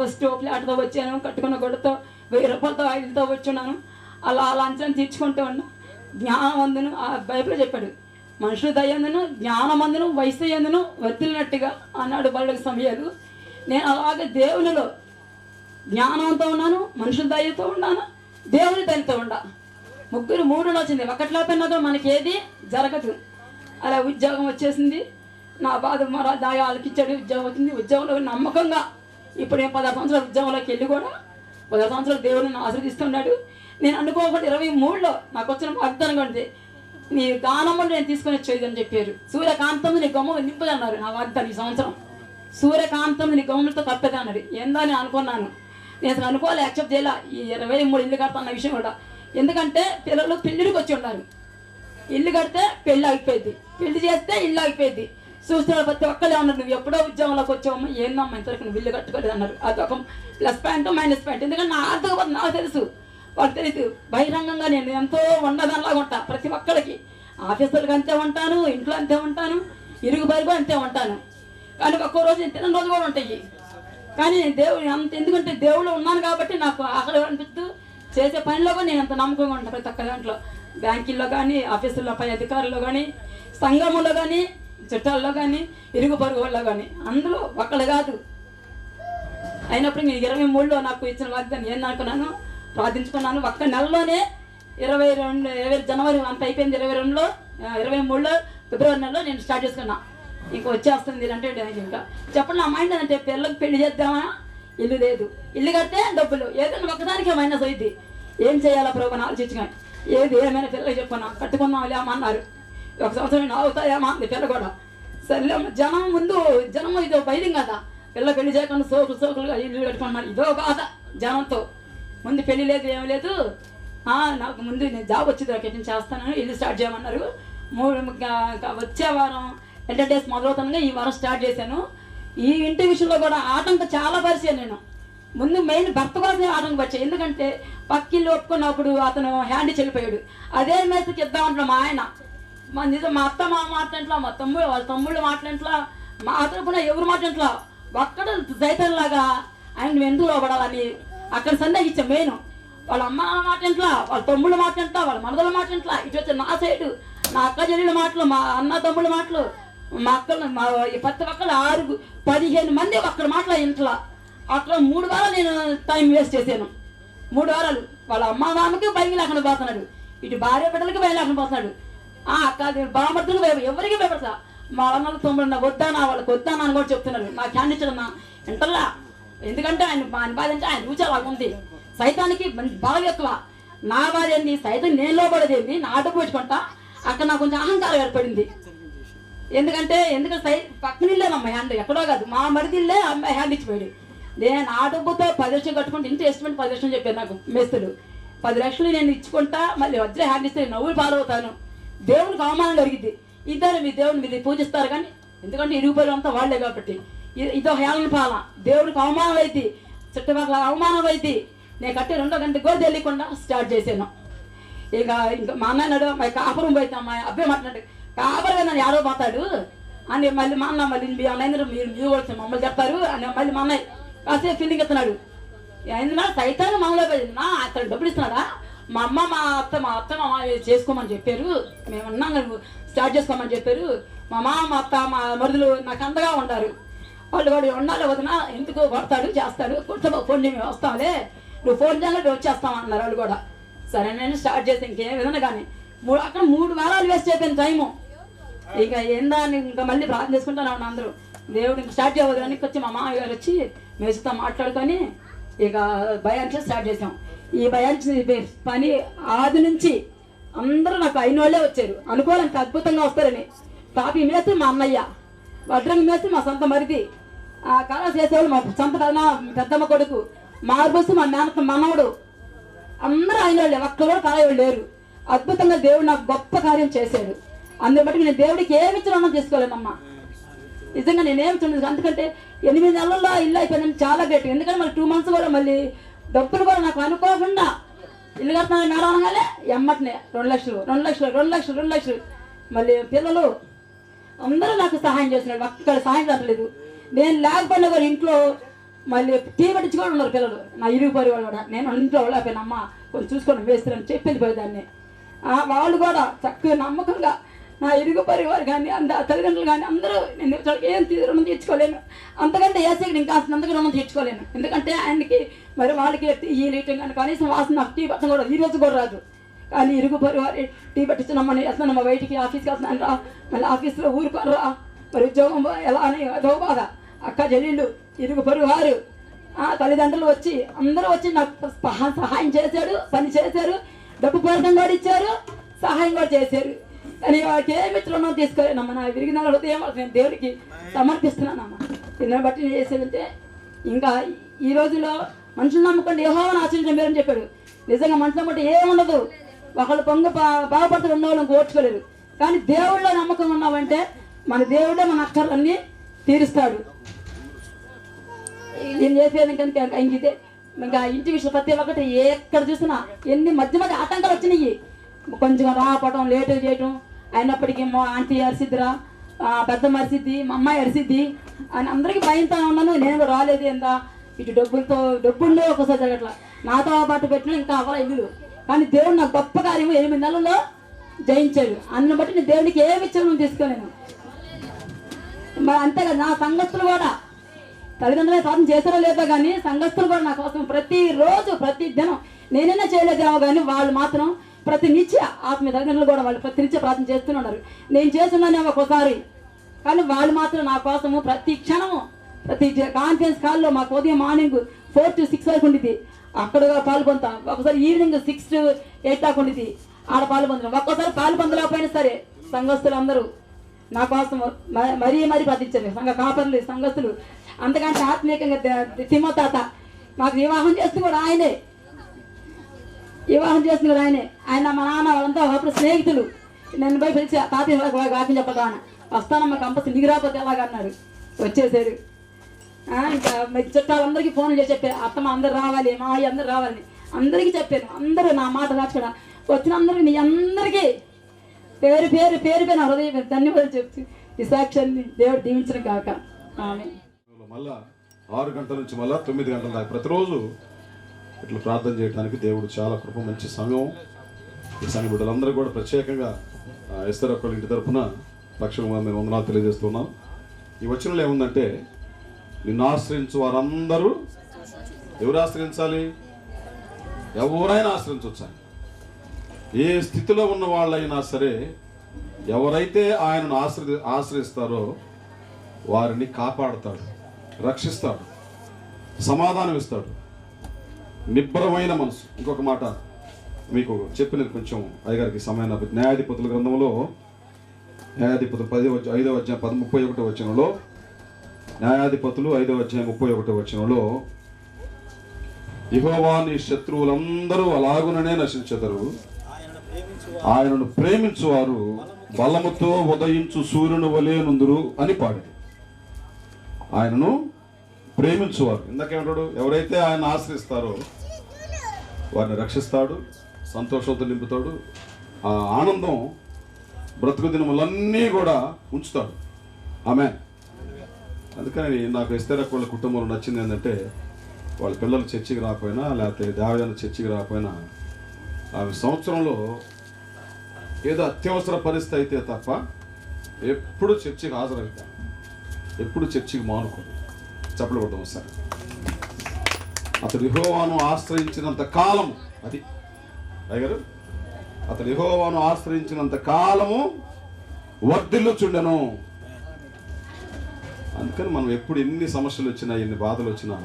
ఫస్ట్ ఫ్లాట్తో వచ్చాను, కట్టుకున్న గుడ్డతో 1000 రూపాయలతో ఆయిల్తో వచ్చున్నాను. అలా అంచనా తీర్చుకుంటూ ఉన్నా. జ్ఞానమందును ఆ బైబిల్ చెప్పాడు, మనుషులు దయ్యందును జ్ఞానమందును వయసు ఎందును వర్తిల్లినట్టుగా అన్నాడు బళ్ళకి సమయాలు. నేను అలాగే దేవునిలో జ్ఞానంతో ఉన్నాను, మనుషుల దయతో ఉన్నాను, దేవుని దయతో ఉండా. ముగ్గురు మూడులో వచ్చింది, ఒకటిలో పెన్నదో మనకి ఏది జరగదు. అలా ఉద్యోగం వచ్చేసింది. నా బాధ మరో దాయ ఆలకించాడు, ఉద్యోగం వచ్చింది. ఉద్యోగంలో నమ్మకంగా ఇప్పుడు నేను 16 సంవత్సరాల ఉద్యోగంలోకి వెళ్ళి కూడా 16 సంవత్సరాలు దేవుడిని ఆశ్రదిస్తున్నాడు. నేను అనుకోకుండా 23లో నాకు వచ్చిన వాగ్దానం ఉంది, నీ గానములు నేను తీసుకొని వచ్చేదని చెప్పారు. సూర్యకాంతం నీ గొమ్మ నింపదన్నారు నా వాగ్దానం. ఈ సంవత్సరం సూర్యకాంతం నీ గొమ్మలతో తప్పేది అన్నాడు. ఏందని అనుకున్నాను, నేను అసలు అనుకోవాలి, యాక్సెప్ట్ చేయాల. ఈ 23 ఇల్లు కడతాన్న విషయం కూడా. ఎందుకంటే పిల్లలు పెళ్ళిడికి వచ్చి ఉన్నారు. ఇల్లు కడితే పెళ్ళి ఆగిపోయింది, పెళ్లి చేస్తే ఇల్లు ఆగిపోయింది. చూస్తున్న ప్రతి ఒక్కళ్ళే ఉన్నారు, నువ్వు ఎప్పుడో ఉద్యోగంలోకి వచ్చావమ్మా, ఏందమ్మా ఇంతవరకు నువ్వు ఇల్లు కట్టుకోలేదు అన్నారు. అదొక ప్లస్ పాయింట్ మైనస్ పాయింట్. ఎందుకంటే నా ఆర్థిక పద్ధతి నాకు తెలుసు, వాళ్ళకి తెలియదు. బహిరంగంగా నేను ఎంతో ఉండదానిలాగా ఉంటా. ప్రతి ఒక్కరికి ఆఫీసులకు అంతే ఉంటాను, ఇంట్లో అంతే ఉంటాను, ఇరుగు బరుగు అంతే ఉంటాను. కానీ ఒక్కో రోజు నేను తిన్న రోజు కూడా ఉంటాయి. కానీ దేవుడు అంత, ఎందుకంటే దేవుడు ఉన్నాను కాబట్టి నాకు ఆకలి అనిపిస్తూ చేసే పనిలో కూడా నేను అంత నమ్మకంగా ఉంటాను. ప్రతి ఒక్క దాంట్లో, బ్యాంకుల్లో కానీ, ఆఫీసుల్లో పై అధికారుల్లో కానీ, సంఘములో కానీ, చుట్టాల్లో కానీ, ఇరుగు పొరుగు వాళ్ళలో కానీ, అందులో ఒక్కళ్ళు కాదు. అయినప్పుడు నేను 23లో నాకు ఇచ్చిన వాగ్దానం ఏందనుకున్నాను, ప్రార్థించుకున్నాను. ఒక్క నెలలోనే 22 జనవరి అంత అయిపోయింది. 22లో 23లో ఫిబ్రవరి నెలలో నేను స్టార్ట్ చేసుకున్నా. ఇంకా వచ్చేస్తుంది అంటే ఇంకా చెప్పండి. నా మైండ్ అంటే పిల్లలకు పెళ్లి చేద్దామా, ఇల్లు లేదు, ఇల్లు కడితే డబ్బులు, ఏదైనా ఒకదానికి మైనస్ అయింది. ఏం చేయాలా ప్రభు ఆలోచించుకొని, ఏది ఏమైనా పిల్లలకి చెప్పన్నా, కట్టుకుందాం లేమా అన్నారు. 1 సంవత్సరం అవుతాయేమా అంది పిల్ల కూడా. సరే జనం ముందు జనం ఇదో భయం కదా, పిల్ల పెళ్లి చేయకుండా సోకులుగా ఇల్లు కట్టుకున్నారు. ఇదో బాధ జనంతో. ముందు పెళ్లి లేదు, ఏమి లేదు. నాకు ముందు నేను జాబ్ వచ్చింది, ఒకటి చేస్తాను, ఇల్లు స్టార్ట్ చేయమన్నారు. వచ్చే వారం 10 డేస్ మొదలవుతానుగా ఈ వారం స్టార్ట్ చేశాను. ఈ ఇంటి విషయంలో కూడా ఆటంకం చాలా పరిచాను నేను. ముందు మెయిన్ భర్త కోసమే ఆటంకం పరిచాను. ఎందుకంటే పక్కిల్లు ఒప్పుకున్నప్పుడు అతను హ్యాండ్ చెల్లిపోయాడు. అదే మేరకు ఇద్దామంటున్నా మా ఆయన. మా అత్త మా మాట్లాంట్లా, మా తమ్ముడు వాళ్ళ తమ్ముళ్ళు మాట్లాంట్లా, మా అతను కూడా ఎవరు మాట్లాంట్లా, ఒక్కడ సైతంలాగా ఆయన నువ్వు ఎందుకు లోపడాలని అక్కడ సందేహించాం. మెయిన్ వాళ్ళ అమ్మ మాట్లాంట్లా, వాళ్ళ తమ్ముళ్ళు మాట్లాంట్లా, వాళ్ళ మనదల మాట్లాంట్లా, ఇటు వచ్చే నా సైడు నా అక్క చెల్లెళ్ళ మాటలు, మా అన్న తమ్ముళ్ళ మాటలు, మా అక్కలు, మా ప్రతి ఒక్కరు 15 మంది అక్కడ మాటలు ఇంట్లో. అక్కడ 3 వారాలు నేను టైం వేస్ట్ చేశాను. 3 వారాలు వాళ్ళ అమ్మ నాన్నకి భయం లేకుండా పోతున్నాడు, ఇటు భార్య బిడ్డలకి భయం లేకుండా పోతున్నాడు. అక్క బామర్దులు ఎవరికి భయపడతా. మా అన్నలు తమ్ముడు వద్దానా, వాళ్ళకి వద్దానా అని కూడా చెప్తున్నారు. నాకు హ్యాండ్ ఇచ్చడన్నా ఇంటర్లా. ఎందుకంటే ఆయన బాధ అంటే ఆయన రుచి అలాగ ఉంది. సైతానికి బాగా ఎక్కువ. నా బాధ ఏంది, సైతం నేను లోపడేది, నా అడ్డు పెట్టుకుంటా. అక్కడ నాకు కొంచెం అహంకారం ఏర్పడింది. ఎందుకంటే పక్కన ఇల్లేనమ్మా హ్యాండ్, ఎక్కడో కాదు, మా మరిది ఇల్లే అమ్మాయి హ్యాండ్ ఇచ్చిపోయాడు. నేను ఆ డబ్బుతో 10 లక్షలు కట్టుకుంటే, ఇంటి ఎస్టిమేట్ 10 లక్షలు చెప్పారు నాకు మేస్తులు. 10 లక్షలు నేను ఇచ్చుకుంటా, మళ్ళీ వజ్ర హ్యాండ్ ఇస్తే నవ్వులు పాలవుతాను. దేవునికి అవమానం జరిగింది. ఇద్దరు మీ దేవుని మీద పూజిస్తారు కానీ, ఎందుకంటే ఇరుగుపరు అంతా వాళ్లే కాబట్టి ఇదో హేళన పాల. దేవునికి అవమానం అయింది, చుట్టుపక్కల అవమానం అయింది. నేను కట్టే 2 గంటలకు కూడా తెలియకుండా స్టార్ట్ చేశాను. ఇంకా మా అన్నాడు, మా కాపురం పోయితే మా అబ్బాయి మాట్లాడు, కాపురం నన్ను ఎవరో పోతాడు అని మళ్ళీ మా అన్న మళ్ళీ మీ అన్నయ్య మీరు కూడా మమ్మల్ని చెప్తారు అని మళ్ళీ మా అన్నయ్య కాసేపు ఫీలింగ్ ఎత్తున్నాడు. అయినా సైతాన్ని మమ్మల్ని పోయింది. అతను డబ్బులు ఇస్తున్నాడా, మా అమ్మ మా అత్త మా చేసుకోమని చెప్పారు, మేము ఉన్నాం స్టార్ట్ చేసుకోమని చెప్పారు. మా మా అత్త మా మరుదులు నాకు అంతగా ఉంటారు. వాళ్ళు కూడా ఉండాలి, వదిన ఎందుకు కొడతాడు చేస్తాడు, కొట్ట ఫోన్ మేము వస్తాంలే, నువ్వు ఫోన్ చేయాలంటే వచ్చేస్తాం అన్నారు వాళ్ళు కూడా. సరే నేను స్టార్ట్ చేస్తే ఇంకేం విధంగా కానీ అక్కడ 3 వారాలు వేస్ట్ అయిపోయింది టైము. ఇక ఏందా ఇంకా మళ్ళీ ప్రార్థన చేసుకుంటాను అందరూ. దేవుడు ఇంకా స్టార్ట్ చేయవద్దని వచ్చి మా మామయ్య గారు వచ్చి మేసుతో మాట్లాడుకొని ఇక భయానికి స్టార్ట్ చేసాం. ఈ భయానికి పని ఆది నుంచి అందరూ నాకు అయిన వాళ్ళే వచ్చారు. అనుకోవాలంటే అద్భుతంగా వస్తారని. కాపీ మేస్తే మా అన్నయ్య, వడ్రంగి మేస్తే మా సొంత మరిది, ఆ కళ చేసేవాళ్ళు మా సంపద పెద్దమ్మ కొడుకు మార్బస్ మా మేనత్త మనవడు అందరూ ఆయన వాళ్ళే, ఒక్కరు కళాయోళ్ళు లేరు. అద్భుతంగా దేవుడు నాకు గొప్ప కార్యం చేశాడు. అందుని బట్టి నేను దేవుడికి ఏమి ఇచ్చినా తీసుకోలేనమ్మా. నిజంగా నేనేమి చూడలేదు. ఎందుకంటే 8 నెలల్లో ఇల్లు అయిపోయిందని చాలా గ్రేట్. ఎందుకంటే మళ్ళీ 2 months కూడా మళ్ళీ డబ్బులు కూడా నాకు అనుకోకుండా ఇల్లు కట్టిన మేడం అనగానే ఎమ్మటినే 2 లక్షలు 2 లక్షలు 2 లక్షలు 2 లక్షలు. మళ్ళీ పిల్లలు అందరూ నాకు సహాయం చేస్తున్నాడు. ఒక్కడ సహాయం చేయట్లేదు. నేను లేకపోయినా కూడా ఇంట్లో మళ్ళీ టీ పట్టించి కూడా ఉన్నారు పిల్లలు. నా ఇరుగు పరి వాళ్ళు కూడా నేను ఇంట్లో వాళ్ళపోయిన అమ్మ కొంచెం చూసుకొని వేస్తారని చెప్పి వెళ్ళిపోయేదాన్ని. వాళ్ళు కూడా చక్కగా నమ్మకంగా నా ఇరుగు పరివారు కానీ తల్లిదండ్రులు కానీ అందరూ నేను ఏం రుణం తీర్చుకోలేను. అంతకంటే ఏసీకి ఇంకా అంతగా రుణం తీర్చుకోలేను. ఎందుకంటే ఆయనకి మరి వాళ్ళకి ఈ లీటర్ కానీ కనీసం వాసన నాకు టీ పట్టడం కూడా ఈ రోజు కూడా రాదు. కానీ ఇరుగు పరివారి టీ పట్టించున్నామని వెళ్తున్నాను. మా బయటికి ఆఫీస్కి వెళ్తున్నాను రా, మళ్ళీ ఆఫీస్లో ఊరుకోరా, మరి ఉద్యోగం ఎలా అని అదో బాధ. అక్క చెల్లెళ్ళు ఇరుగు పరివారు తల్లిదండ్రులు వచ్చి అందరూ వచ్చి నాకు సహాయం చేశాడు, పని చేశారు, డబ్బు పూరకం కూడా ఇచ్చారు, సహాయం కూడా చేశారు. కానీ వాళ్ళకి ఏమి రుణం తీసుకోలేనమ్మా. నా విరిగిన హృదయం నేను దేవుడికి సమర్పిస్తున్నానమ్మా. దీన్ని బట్టి నేను చేసేదంటే ఇంకా ఈ రోజులో మనుషులు నమ్ముకోండి యెహోవాను ఆశ్రయించండి మీరని చెప్పాడు. నిజంగా మనుషులు నమ్ముకుంటే ఏముండదు. ఒకళ్ళు బాగుపడుతూ ఉన్న వాళ్ళని ఓర్చుకోలేరు. కానీ దేవుళ్ళో నమ్మకం ఉన్నామంటే మన దేవుడే మన అక్కర్లన్నీ తీరుస్తాడు. నేను చేసేది ఇంకా ఇంకిదే ఇంకా ఇంటి విషయం ప్రతి ఒక్కటి ఎక్కడ చూసినా ఎన్ని మధ్య మధ్య ఆటంకాలు వచ్చినాయి. కొంచెం రాపడం లేటు చేయటం అయినప్పటికీ మా ఆంటీ అరిసిద్దిరా, పెద్దమ్మ అరిసిద్ది, మా అమ్మాయి అరిసిద్ది అని అందరికీ భయంతో ఉన్నాను. నేను రాలేదు ఏందా ఇటు డబ్బుల్లో ఒకసారి జరగట్లా. నాతో పాటు పెట్టినా ఇంకా అవ్వాలి ఇల్లు. కానీ దేవుడు నాకు గొప్ప కార్యము 8 నెలల్లో జయించాడు. అన్ని బట్టి నేను దేవుడికి ఏమి ఇచ్చాను తీసుకోలేను. మరి అంతేకాదు నా సంఘస్థులు కూడా తల్లిదండ్రులే ప్రార్థన చేశారో లేదో కానీ సంఘస్థులు కూడా నా కోసం ప్రతిరోజు ప్రతి దినం నేనైనా చేయలేదేమో కానీ వాళ్ళు మాత్రం ప్రతి నిత్య ఆత్మీయ తల్లిదండ్రులు కూడా వాళ్ళు ప్రతి నిత్య ప్రార్థన చేస్తూనే ఉన్నారు. నేను చేస్తున్నానేమో ఒకసారి, కానీ వాళ్ళు మాత్రం నా కోసము ప్రతి క్షణము ప్రతి కాన్ఫరెన్స్ కాల్లో మాకు ఉదయం మార్నింగ్ 4 to 6 వరకు ఉండిద్ది. అక్కడ పాల్పొందుతాం. ఒకసారి ఈవినింగ్ 6 to 8 దాకా ఉండిద్ది. ఆడ పాల్పొందుతాం. ఒక్కోసారి పాల్పొందలేకపోయినా సరే సంఘస్థులు అందరూ నా కోసం మరీ ప్రార్థించారు. సంఘ కాపర్లు సంఘస్థులు అంతకంటే ఆత్మీయంగా తిమో తాత మాకు వివాహం చేస్తుంది కూడా ఆయనే. ఆయన మా నాన్న వాళ్ళంతా ఒకప్పుడు స్నేహితులు. నేను పోయి పిలిచి తాతయ్య వాక్యం చెప్పదా వస్తానమ్మా కంపల్సరీ నీకు రాకపోతే ఎలాగన్నాడు. వచ్చేసారు. ఇంకా చుట్టాలందరికీ ఫోన్లు చేసి చెప్పారు అత్తమ్మ అందరు రావాలి, మా అయ్యి అందరు రావాలని అందరికీ చెప్పాను. అందరూ నా మాట రాచుకోవడం వచ్చిన అందరికీ మీ అందరికీ పేరు పేరు పేరు పేరు హృదయ ధన్యవాదాలు చెప్తూ ఈ సాక్ష్యాన్ని దేవుడు దీవించడం కాక. మళ్ళా 6 గంటల నుంచి మళ్ళీ 9 గంటల దాకా ప్రతిరోజు ఇట్లా ప్రార్థన చేయడానికి దేవుడు చాలా కృప. మంచి సంఘం. ఈ సంఘ బిడ్డలందరూ కూడా ప్రత్యేకంగా ఎస్తర్ అక్కల ఇంటి తరఫున పక్షంగా మేము వందనాలు తెలియజేస్తున్నాం. ఈ వచనంలో ఏముందంటే నిన్ను ఆశ్రయించు వారందరూ ఎవరు ఆశ్రయించాలి? ఎవరైనా ఆశ్రయించవచ్చు. ఏ స్థితిలో ఉన్న వాళ్ళైనా సరే ఎవరైతే ఆయనను ఆశ్రయిస్తారో వారిని కాపాడుతాడు, రక్షిస్తాడు, సమాధానం ఇస్తాడు, నిబ్బరమైన మనసు. ఇంకొక మాట మీకు చెప్పినది కొంచెం అయ్యగారికి సమయం. న్యాయాధిపతుల గ్రంథంలో న్యాయాధిపతులు 5వ అధ్యాయం 31వ వచనంలో న్యాయాధిపతులు 5వ అధ్యాయం 31వ వచనంలో యెహోవా నీ శత్రువులందరూ అలాగుననే నశించెదరు, ఆయనను ప్రేమించువారు బలముతో ఉదయించు సూర్యుని వలె నుందురు అని పాడింది. ఆయనను ప్రేమించువారు ఇందాకేమంటాడు? ఎవరైతే ఆయన ఆశ్రయిస్తారో వారిని రక్షిస్తాడు, సంతోషంతో నింపుతాడు, ఆ ఆనందం బ్రతుకు దినములన్నీ కూడా ఉంచుతాడు. ఆమె అందుకని నాకు ఎస్తేర్ వాళ్ళ కుటుంబంలో నచ్చింది ఏంటంటే వాళ్ళ పిల్లలు చర్చికి రాకపోయినా లేకపోతే దేవజన చర్చికి రాకపోయినా ఆమె సంవత్సరంలో ఏదో అత్యవసర పరిస్థితి అయితే తప్ప ఎప్పుడు చర్చికి హాజరవుతాను, ఎప్పుడు చర్చికి మానుకోను. చప్పలు కొట్టడం సార్. అతడు యెహోవాను ఆశ్రయించినంత కాలము అది అయ్యారు అతడు యెహోవాను ఆశ్రయించినంత కాలము వర్ధిల్లుచుండెను. అందుకని మనం ఎప్పుడు ఎన్ని సమస్యలు వచ్చినా ఎన్ని బాధలు వచ్చినా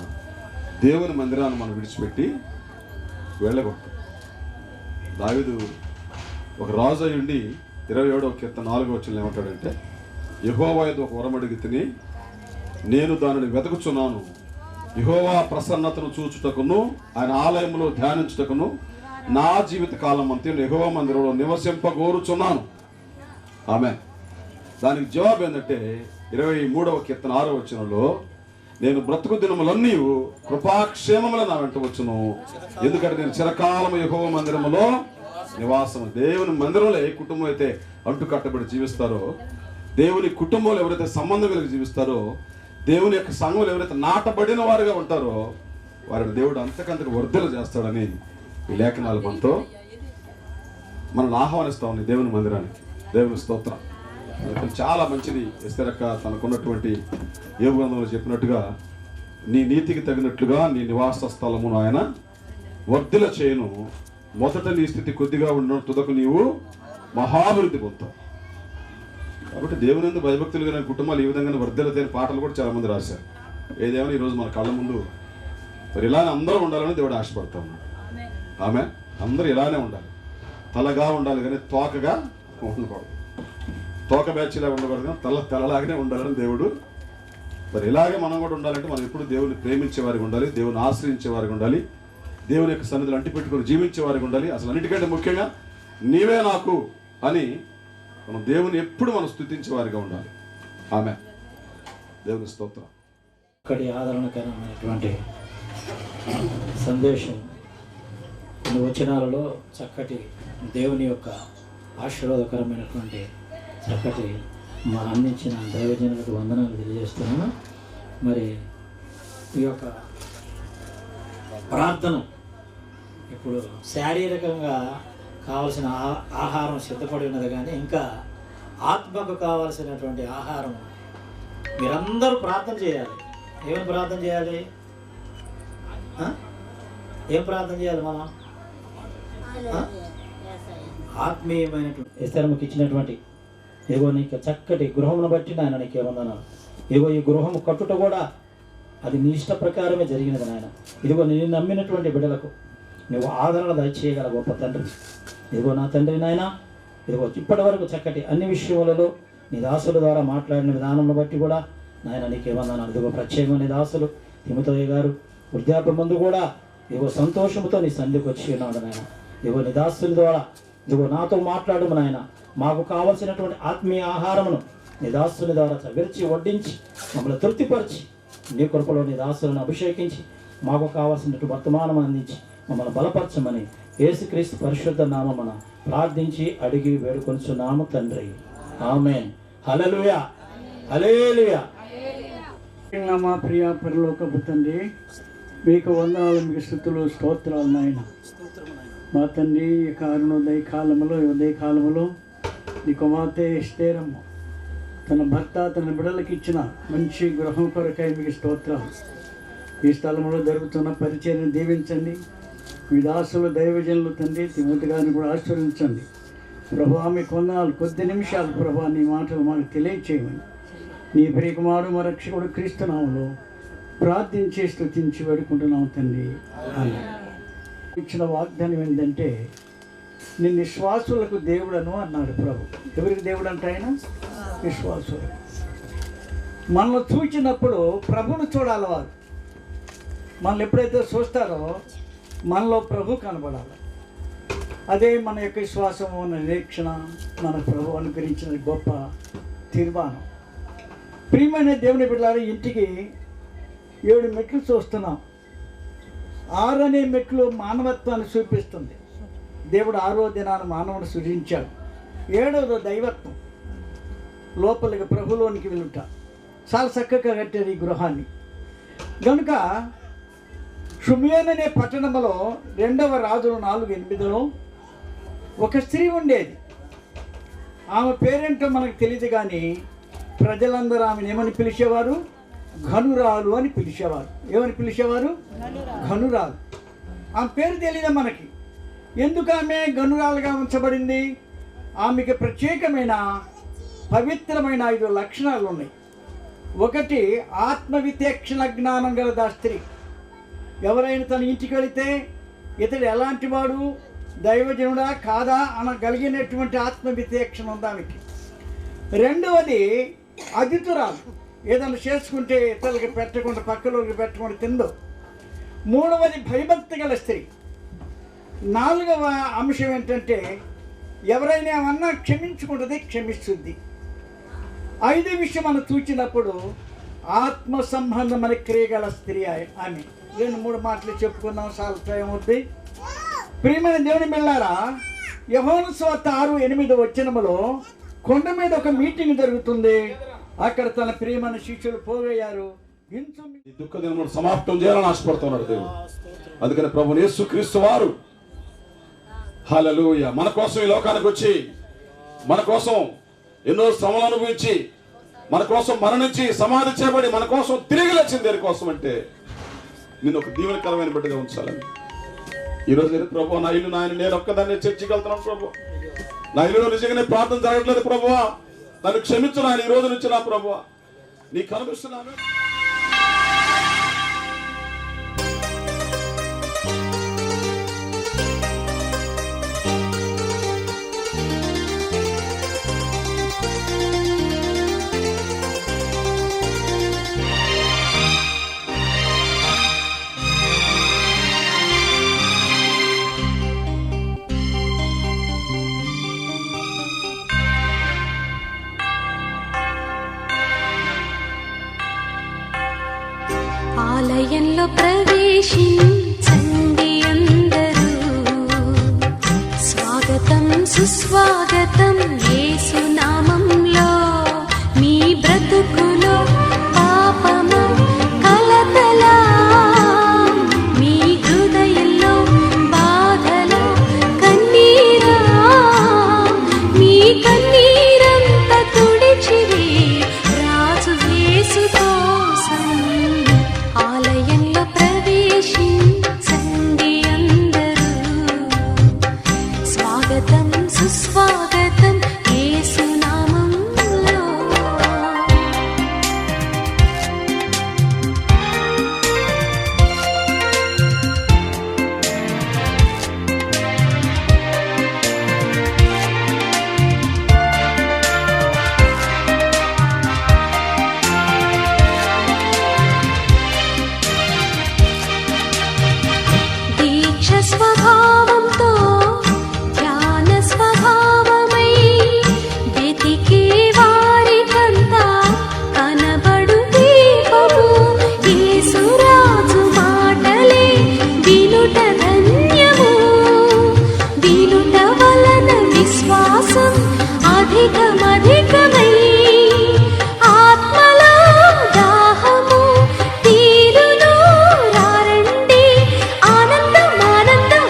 దేవుని మందిరాన్ని మనం విడిచిపెట్టి వెళ్ళకూడదు. దావీదు ఒక రాజు అయి ఉండి 27వ కీర్తన 4వ వచనంలో ఏమంటాడంటే యెహోవా యొద్ద ఒక వరం అడిగి తిని నేను దానిని వెతుకుచున్నాను. యెహోవా ప్రసన్నతను చూచుటకును ఆయన ఆలయంలో ధ్యానించుటకును నా జీవిత కాలం అంతా యెహోవా మందిరంలో నివసింపగోరుచున్నాను. ఆమె దానికి జవాబు ఏంటంటే 23వ కీర్తన 6వ వచనంలో, నేను బ్రతుకు దినములన్నీ కృపాక్షేమముల నా వెంట వచ్చును, ఎందుకంటే నేను చిరకాలము యెహోవా మందిరములో నివాసం. దేవుని మందిరంలో ఏ కుటుంబం అయితే అంటు కట్టబడి జీవిస్తారో, దేవుని కుటుంబంలో ఎవరైతే సంబంధం కలిగి జీవిస్తారో, దేవుని యొక్క సంఘంలో ఎవరైతే నాటబడిన వారుగా ఉంటారో వారిని దేవుడు అంతకంతకు వర్ధలు చేస్తాడని ఈ లేఖనాలు మనల్ని ఆహ్వానిస్తా ఉంది దేవుని మందిరానికి. దేవుని స్తోత్రం. చాలా మంచిది. ఎస్తేరక్క తనకున్నటువంటి యోబు గ్రంథంలో చెప్పినట్టుగా, నీ నీతికి తగినట్లుగా నీ నివాస స్థలమును ఆయన వర్ధిల చేయను, మొదట నీ స్థితి కొద్దిగా ఉండడం తుదకు నీవు మహాభివృద్ధి పొందుతావు. కాబట్టి దేవుని యందు భయభక్తులు కలిగిన కుటుంబాలు ఈ విధంగా వర్ధిల్లుతాయని పాటలు కూడా చాలా మంది రాశారు. ఏదేమైనా ఈరోజు మన కళ్ళ ముందు మరి ఇలానే అందరూ ఉండాలని దేవుడు ఆశపడతా ఉన్నాడు. ఆమె అందరూ ఇలానే ఉండాలి, తలగా ఉండాలి కానీ తోకగా ఉండకూడదు. తోక బ్యాచ్లాగా ఉండకూడదు కానీ తెల్లలాగానే ఉండాలని దేవుడు. మరి ఇలాగే మనం కూడా ఉండాలంటే మనం ఎప్పుడు దేవుని ప్రేమించే వారికి ఉండాలి, దేవుని ఆశ్రయించే వారికి ఉండాలి, దేవుని యొక్క సన్నిధిలో అంటిపెట్టుకుని జీవించే వారికి ఉండాలి. అసలు అన్నిటికంటే ముఖ్యంగా నీవే నాకు అని మనం దేవుని ఎప్పుడు మనం స్తుతించే వారిగా ఉండాలి. ఆమె దేవుని స్తోత్రం. ఒకటి ఆదరణకరమైనటువంటి సందేశం, కొన్ని వచనాలలో చక్కటి దేవుని యొక్క ఆశీర్వాదకరమైనటువంటి చక్కటి అందించిన దైవజనులకు వందనాలు తెలియజేస్తున్నాను. మరి ఈ యొక్క ప్రార్థన ఇప్పుడు శారీరకంగా కావలసిన ఆహారం సిద్ధపడి ఉన్నది, కానీ ఇంకా ఆత్మకు కావలసినటువంటి ఆహారం మీరందరూ ప్రార్థన చేయాలి. ఏమని ప్రార్థన చేయాలి? ఏం ప్రార్థన చేయాలి మనం? ఆత్మీయమైనటువంటి ఎస్తేరమ్మకి ఇచ్చినటువంటి ఇదిగో నీకు చక్కటి గృహమును బట్టి నాయన నీకు ఏమన్నాను. ఇదిగో ఈ గృహము కట్టుట కూడా అది నీ ఇష్ట ప్రకారమే జరిగినది నాయన. ఇదిగో నేను నమ్మినటువంటి బిడ్డలకు నువ్వు ఆదరణ దయచేయగల గొప్ప తండ్రి. ఇదిగో నా తండ్రి నాయన, ఇదిగో ఇప్పటి వరకు చక్కటి అన్ని విషయములలో నీ దాసుల ద్వారా మాట్లాడిన విధానంను బట్టి కూడా నాయన నీకేమన్నాను. ఇదిగో ప్రత్యేకంగా నీ దాసులు తిమోతి గారు వృద్ధాప్య ముందు కూడా ఇదిగో సంతోషంతో నీ సన్నిధికి వచ్చి ఉన్నాడు నాయన. ఇదిగో నీ దాసుల ద్వారా ఇదిగో నాతో మాట్లాడము నాయన, మాకు కావలసినటువంటి ఆత్మీయ ఆహారమును నీ దాసుని ద్వారా విరిచి వడ్డించి మమ్మల్ని తృప్తిపరిచి నీ కృపలో నీ దాసులను అభిషేకించి మాకు కావలసినటువంటి వర్తమానం అందించి మమ్మల్ని బలపరచమని యేసుక్రీస్తు పరిశుద్ధ నామమున ప్రార్థించి అడిగి వేడుకొనుచున్నాము తండ్రి. ఆమేన్. హల్లెలూయా, హల్లెలూయా. మా ప్రియ పరలోకపు తండ్రి, మీకు వందనాలు, మీకు స్తుతులు, స్తోత్రాలు నాయన. మా తండ్రి యొక్క ఉదయకాలములో నీ కుమార్తె ఎస్తేరమ్మ తన భర్త తన బిడ్డలకు ఇచ్చిన మంచి గృహం కొరకై మీకు స్తోత్రాలు. ఈ స్థలంలో జరుగుతున్న పరిచర్యను దీవించండి. మీ దాసులు దైవజనులు తండ్రి తిమోతి గారిని కూడా ఆశీర్వదించండి ప్రభువా. మీకు వందనాలు. కొద్ది నిమిషాలు ప్రభువా నీ మాటలు మాకు తెలియచేయమని నీ ప్రియకుమారుడు మా రక్షకుడు క్రీస్తు నామములో ప్రార్థించి స్తుతించి వేడుకుంటున్నాం తండ్రి. ఇచ్చిన వాగ్దానం ఏంటంటే, నేను విశ్వాసులకు దేవుడను అన్నాడు ప్రభు. ఎవరికి దేవుడు అంటే ఆయన? విశ్వాసులు. మనల్ని చూచినప్పుడు ప్రభును చూడాలి వారు. మనల్ని ఎప్పుడైతే చూస్తారో మనలో ప్రభు కనబడాలి. అదే మన యొక్క విశ్వాసము, మన నిరీక్షణ, మన ప్రభు అనుగ్రహించిన గొప్ప తీర్మానం. ప్రియమైన దేవుని బిడ్డలారా, ఇంటికి 7 మెట్లు చూస్తున్నాం. 6 అనే మెట్లు మానవత్వాన్ని చూపిస్తుంది. దేవుడు 6వ దినాన మానవుని సృజించాడు. 7వది దైవత్వం, లోపలికి ప్రభులోనికి వెళ్ళుట. చాలా చక్కగా కట్టారు ఈ గృహాన్ని. కనుక షుమ్యోను అనే పట్టణంలో 2వ రాజులు 4:8లో ఒక స్త్రీ ఉండేది. ఆమె పేరేంటో మనకు తెలియదు, కానీ ప్రజలందరూ ఆమెను ఏమని పిలిచేవారు? ఘనురాలు అని పిలిచేవారు. ఏమని పిలిచేవారు? ఘనురాలు. ఆమె పేరు తెలియదా మనకి. ఎందుకు ఆమె ఘనురాలుగా ఉంచబడింది? ఆమెకి ప్రత్యేకమైన పవిత్రమైన 5 లక్షణాలు ఉన్నాయి. ఒకటి, ఆత్మవితేక్షణ జ్ఞానం గల స్త్రీ. ఎవరైనా తన ఇంటికి వెళితే ఇతడు ఎలాంటి వాడు, దైవజనుడా కాదా అనగలిగినటువంటి ఆత్మవితేక్షణ ఉంది ఆమెకి. 2వది అతిథురాలు. ఏదైనా చేసుకుంటే ఇతరులకి పెట్టకుండా పక్కలోకి పెట్టకుండా తిందో. మూడవది భయభక్తి గల స్త్రీ. నాలుగవ అంశం ఏంటంటే ఎవరైనా ఏమన్నా క్షమించుకుంటుంది, క్షమిస్తుంది. ఐదో విషయం మనం చూచినప్పుడు ఆత్మ సంబంధమైన క్రియగల స్త్రీ ఆమె. 2-3 మాటలు చెప్పుకున్నాం, చాలా టైం అవుతుంది. ప్రియమైన దేవుని బిడ్డలారా, యోహాను సువార్త 6:8 వచనములో కొండ మీద ఒక మీటింగ్ జరుగుతుంది. అక్కడ తన ప్రియమైన శిష్యులు పోగయ్యారు. ఈ దుఃఖ దినమును సమాప్తం చేయాలని ఆశపడుతున్నాడు దేవుడు. అందుకని ప్రభు యేసుక్రీస్తు వారు హల్లెలూయా మన కోసం ఈ లోకానికి వచ్చి, మన కోసం ఎన్నో శ్రమలు అనుభవించి, మన కోసం మరణించి సమాధి చేయబడి మన కోసం తిరిగి లేచింది. దేని కోసం అంటే నిన్ను ఒక దీవెనకరమైన బిడ్డగా ఉంచాలని. ఈరోజు ప్రభు నా ఇల్లు నాయన నేను ఒక్కదాన్ని చర్చికి వెళ్తున్నాను ప్రభు, నా ఇల్లులో నిజంగానే ప్రార్థన జరగట్లేదు ప్రభువా, నన్ను క్షమించు నాయన. ఈ రోజు నుంచి నా ప్రభువా నీకు కనిపిస్తున్నాను. ఆలయంలో ప్రవేశించండి అందరూ, స్వాగతం సుస్వాగతం యేసు నామంలో. మీ బ్రతుకులో పాపము కలతల, మీ హృదయంలో బాధల కన్నీరా, మీ కన్నీరంతా తుడిచివే రాజు యేసు కోసం. ఆలయంలో ప్రవేశించండి అందరూ, స్వాగతం సుస్వాగతం యేసు నామంలో. దీక్ష స్వభావంతో ధ్యాన స్వభావమై వెతికే వారికంతా కనబడు దీపము. యేసురాజు మాటలే వినుట ధన్యము, వినుట వలన విశ్వాసం అధికమధికమై ఆత్మలో దాహము తీరును. రారండి ఆనందం ఆనందం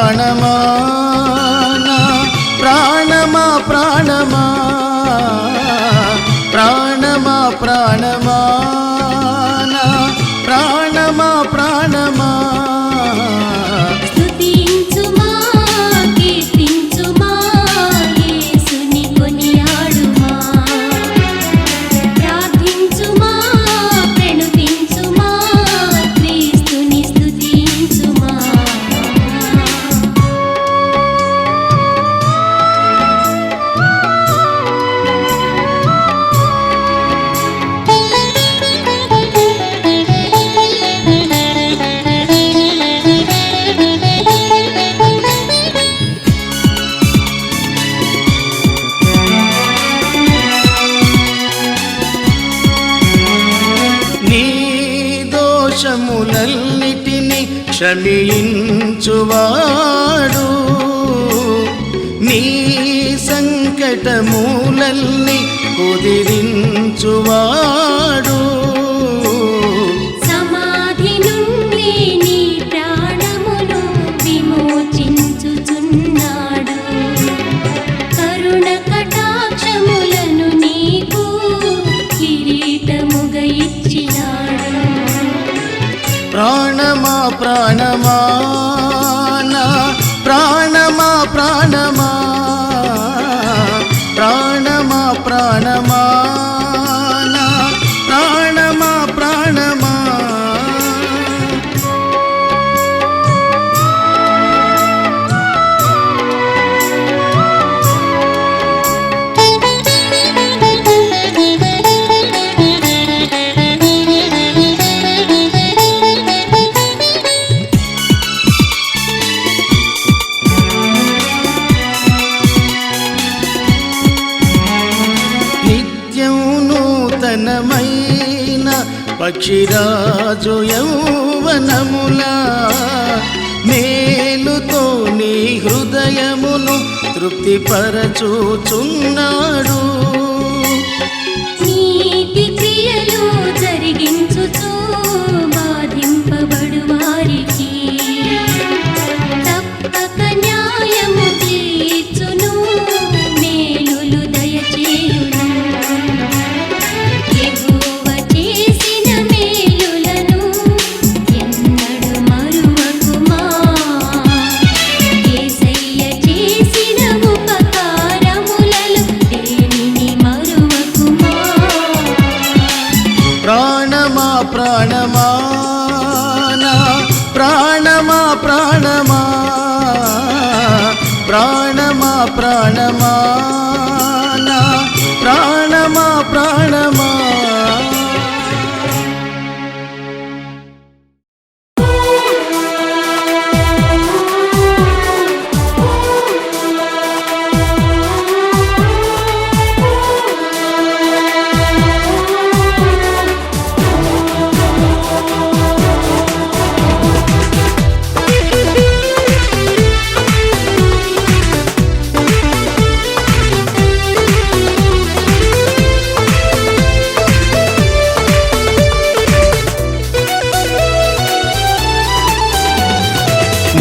ప్రాణమా నా ప్రాణమా ప్రాణమా ప్రాణమా ప్రాణమా నా ప్రాణమా ప్రాణమా స్తుతించుమా కీర్తించుమా యేసుని కొనియాడుమా ప్రార్థించుమా ప్రణుతించుమా క్రీస్తుని స్తుతించుమా నీ దోషములన్నిటిని క్షమించువాడు నీ సంకటములన్నీ కుదిరించువాడు సమాధి నుండి నీ ప్రాణమును విమోచించుచున్నాడు కరుణ కటాక్షములను నీకు కిరీటముగా ఇచ్చినాడు ప్రాణమా ప్రాణమా నా ప్రాణమా ప్రాణమా ప్రాణమా ప్రాణమా నా ప్రాణమా ప్రాణమా నిత్యం నూతనమైన పక్షిరాజు యౌవనములా మేలుతో నీ హృదయమును తృప్తిపరచుచున్నాడు నీతి క్రియలు జరిగించుచు బాధింపబడు వారికి తప్పక న్యాయము తీర్చును మేలులు దయచేయును యెహోవా చేసిన మేలులను ఎన్నడు మరువకుమా యేసయ్య చేసిన ఉపకారములలో దేనిని మరువకుమా ప్రాణమా ప్రాణమా నా ప్రాణమా ప్రాణమా ప్రాణమా ప్రాణమా నా ప్రాణమా ప్రాణమా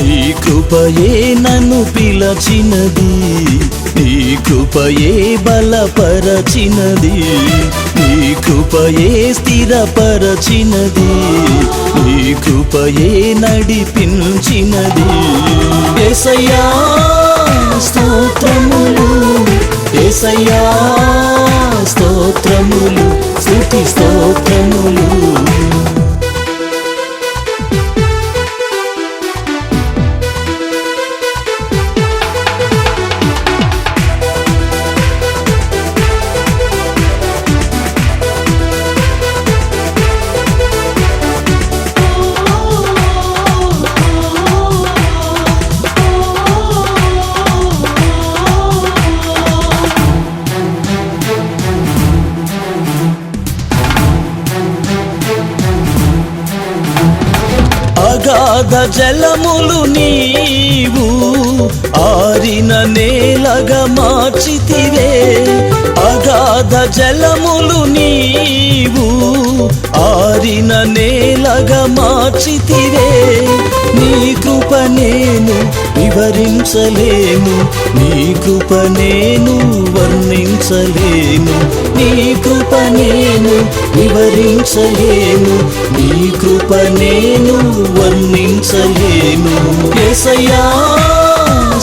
నీ కృపయే నన్ను పిలచినది నీ కృపయే బలపరచినది నీ కృపయే స్థిరపరచినది నీ కృపయే నడిపించినది యేసయ్యా స్తోత్రములు యేసయ్యా స్తోత్రములు స్తుతి స్తోత్రములు అగాధ జలములు నీవు ఆరిన నేలగా మార్చితివే అగాధ జలములు నీవు ఆరిన నేలగా మార్చితివే నీ కృప నేను వివరించలేను, నీ కృప నేను వర్ణించలేను, నీ కృప నేను వివరించలేను, నీ కృప నేను వర్ణించలేను. యేసయ్యా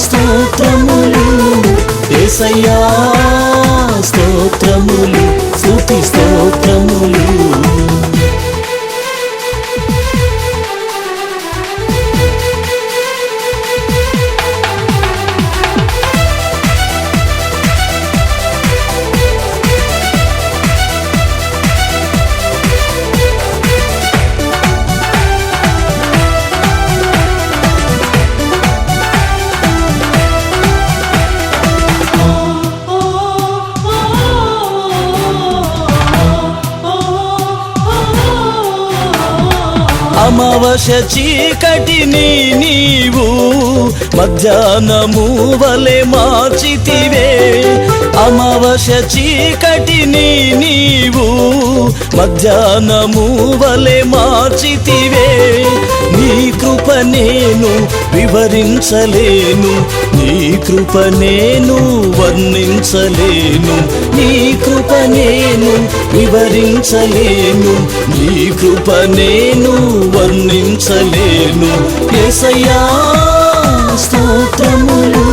స్తోత్రములు, యేసయ్యా స్తోత్రములు, స్తుతి స్తోత్రములు. అమావాస్య చీకటిని నీవు మధ్యాహ్నము వలె మార్చితివే, అమావాస్య చీకటిని నీవు మధ్యాహ్నము వలె మార్చితివే. నీ కృప నేను వివరించలేను, నీ కృప నేను వర్ణించలేను, నీ కృప నేను వివరించలేను, నీ కృప నేను వర్ణించలేను. యేసయ్యా స్తోత్రములు,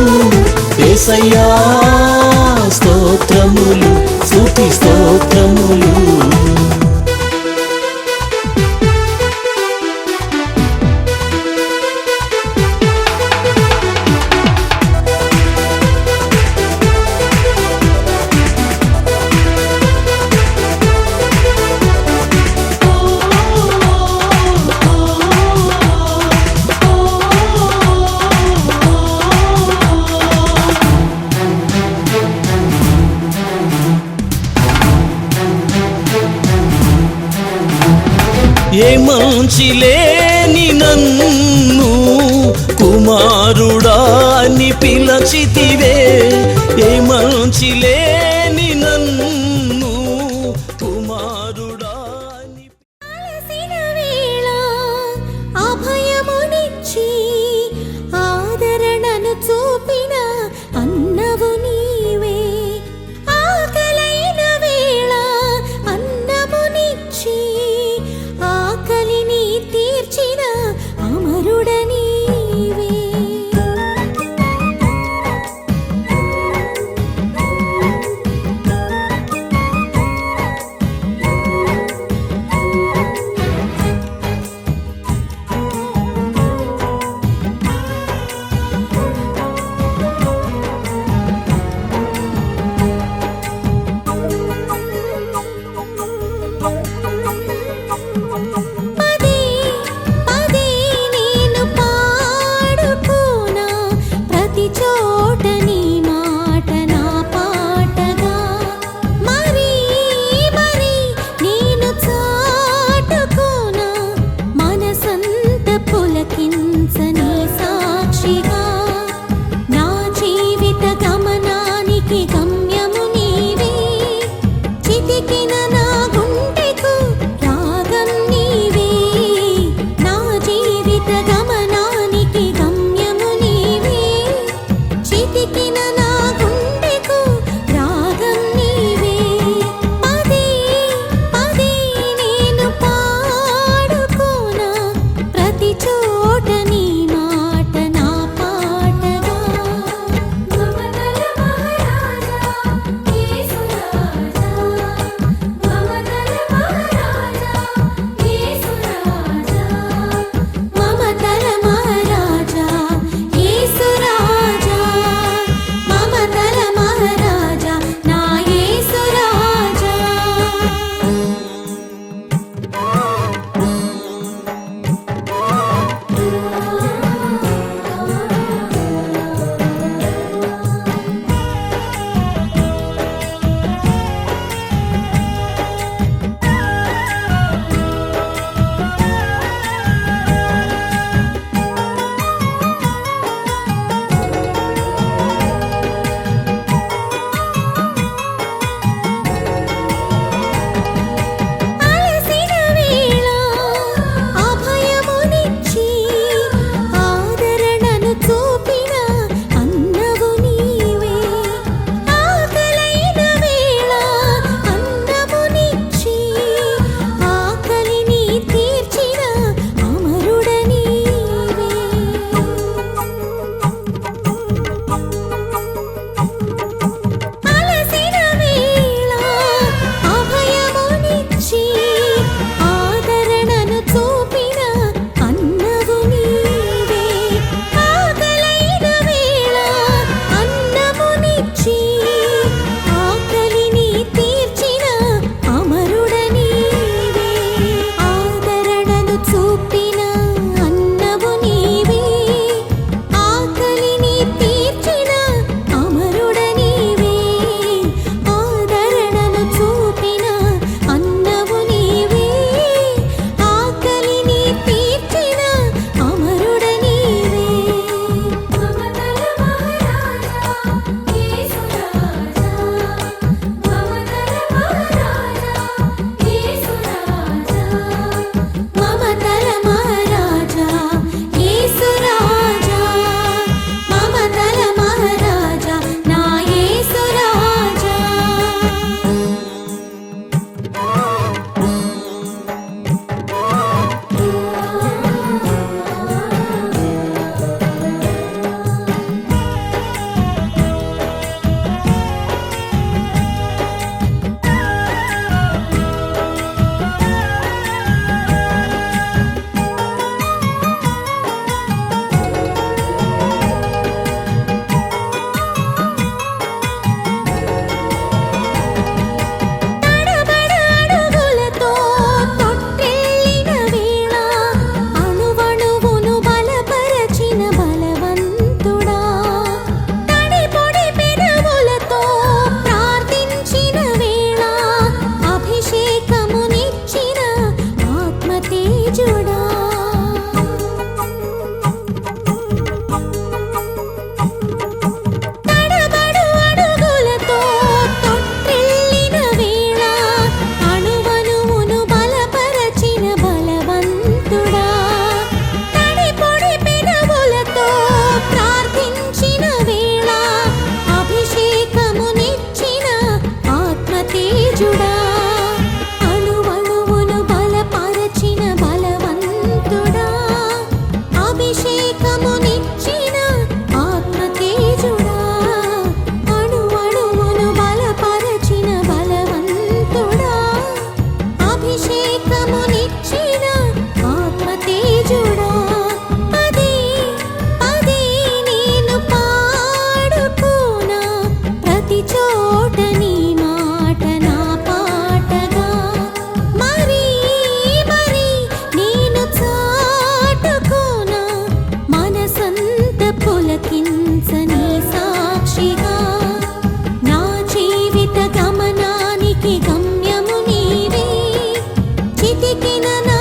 యేసయ్యా స్తోత్రములు, స్తుతి స్తోత్రములు. ఏ మంచి లేని నన్ను కుమారుడా అని పిలచితివే, ఏ మంచి లేని నన్ను కుమారుడా అని. అలసిన వేళ అభయమునిచ్చి ఆదరణను చూపిన అన్నవు నీవే, ఆకలైన వేళ అన్నమునిచ్చి ఆకలిని తీర్చిన అమరుడ నీవే. 「వెతికిన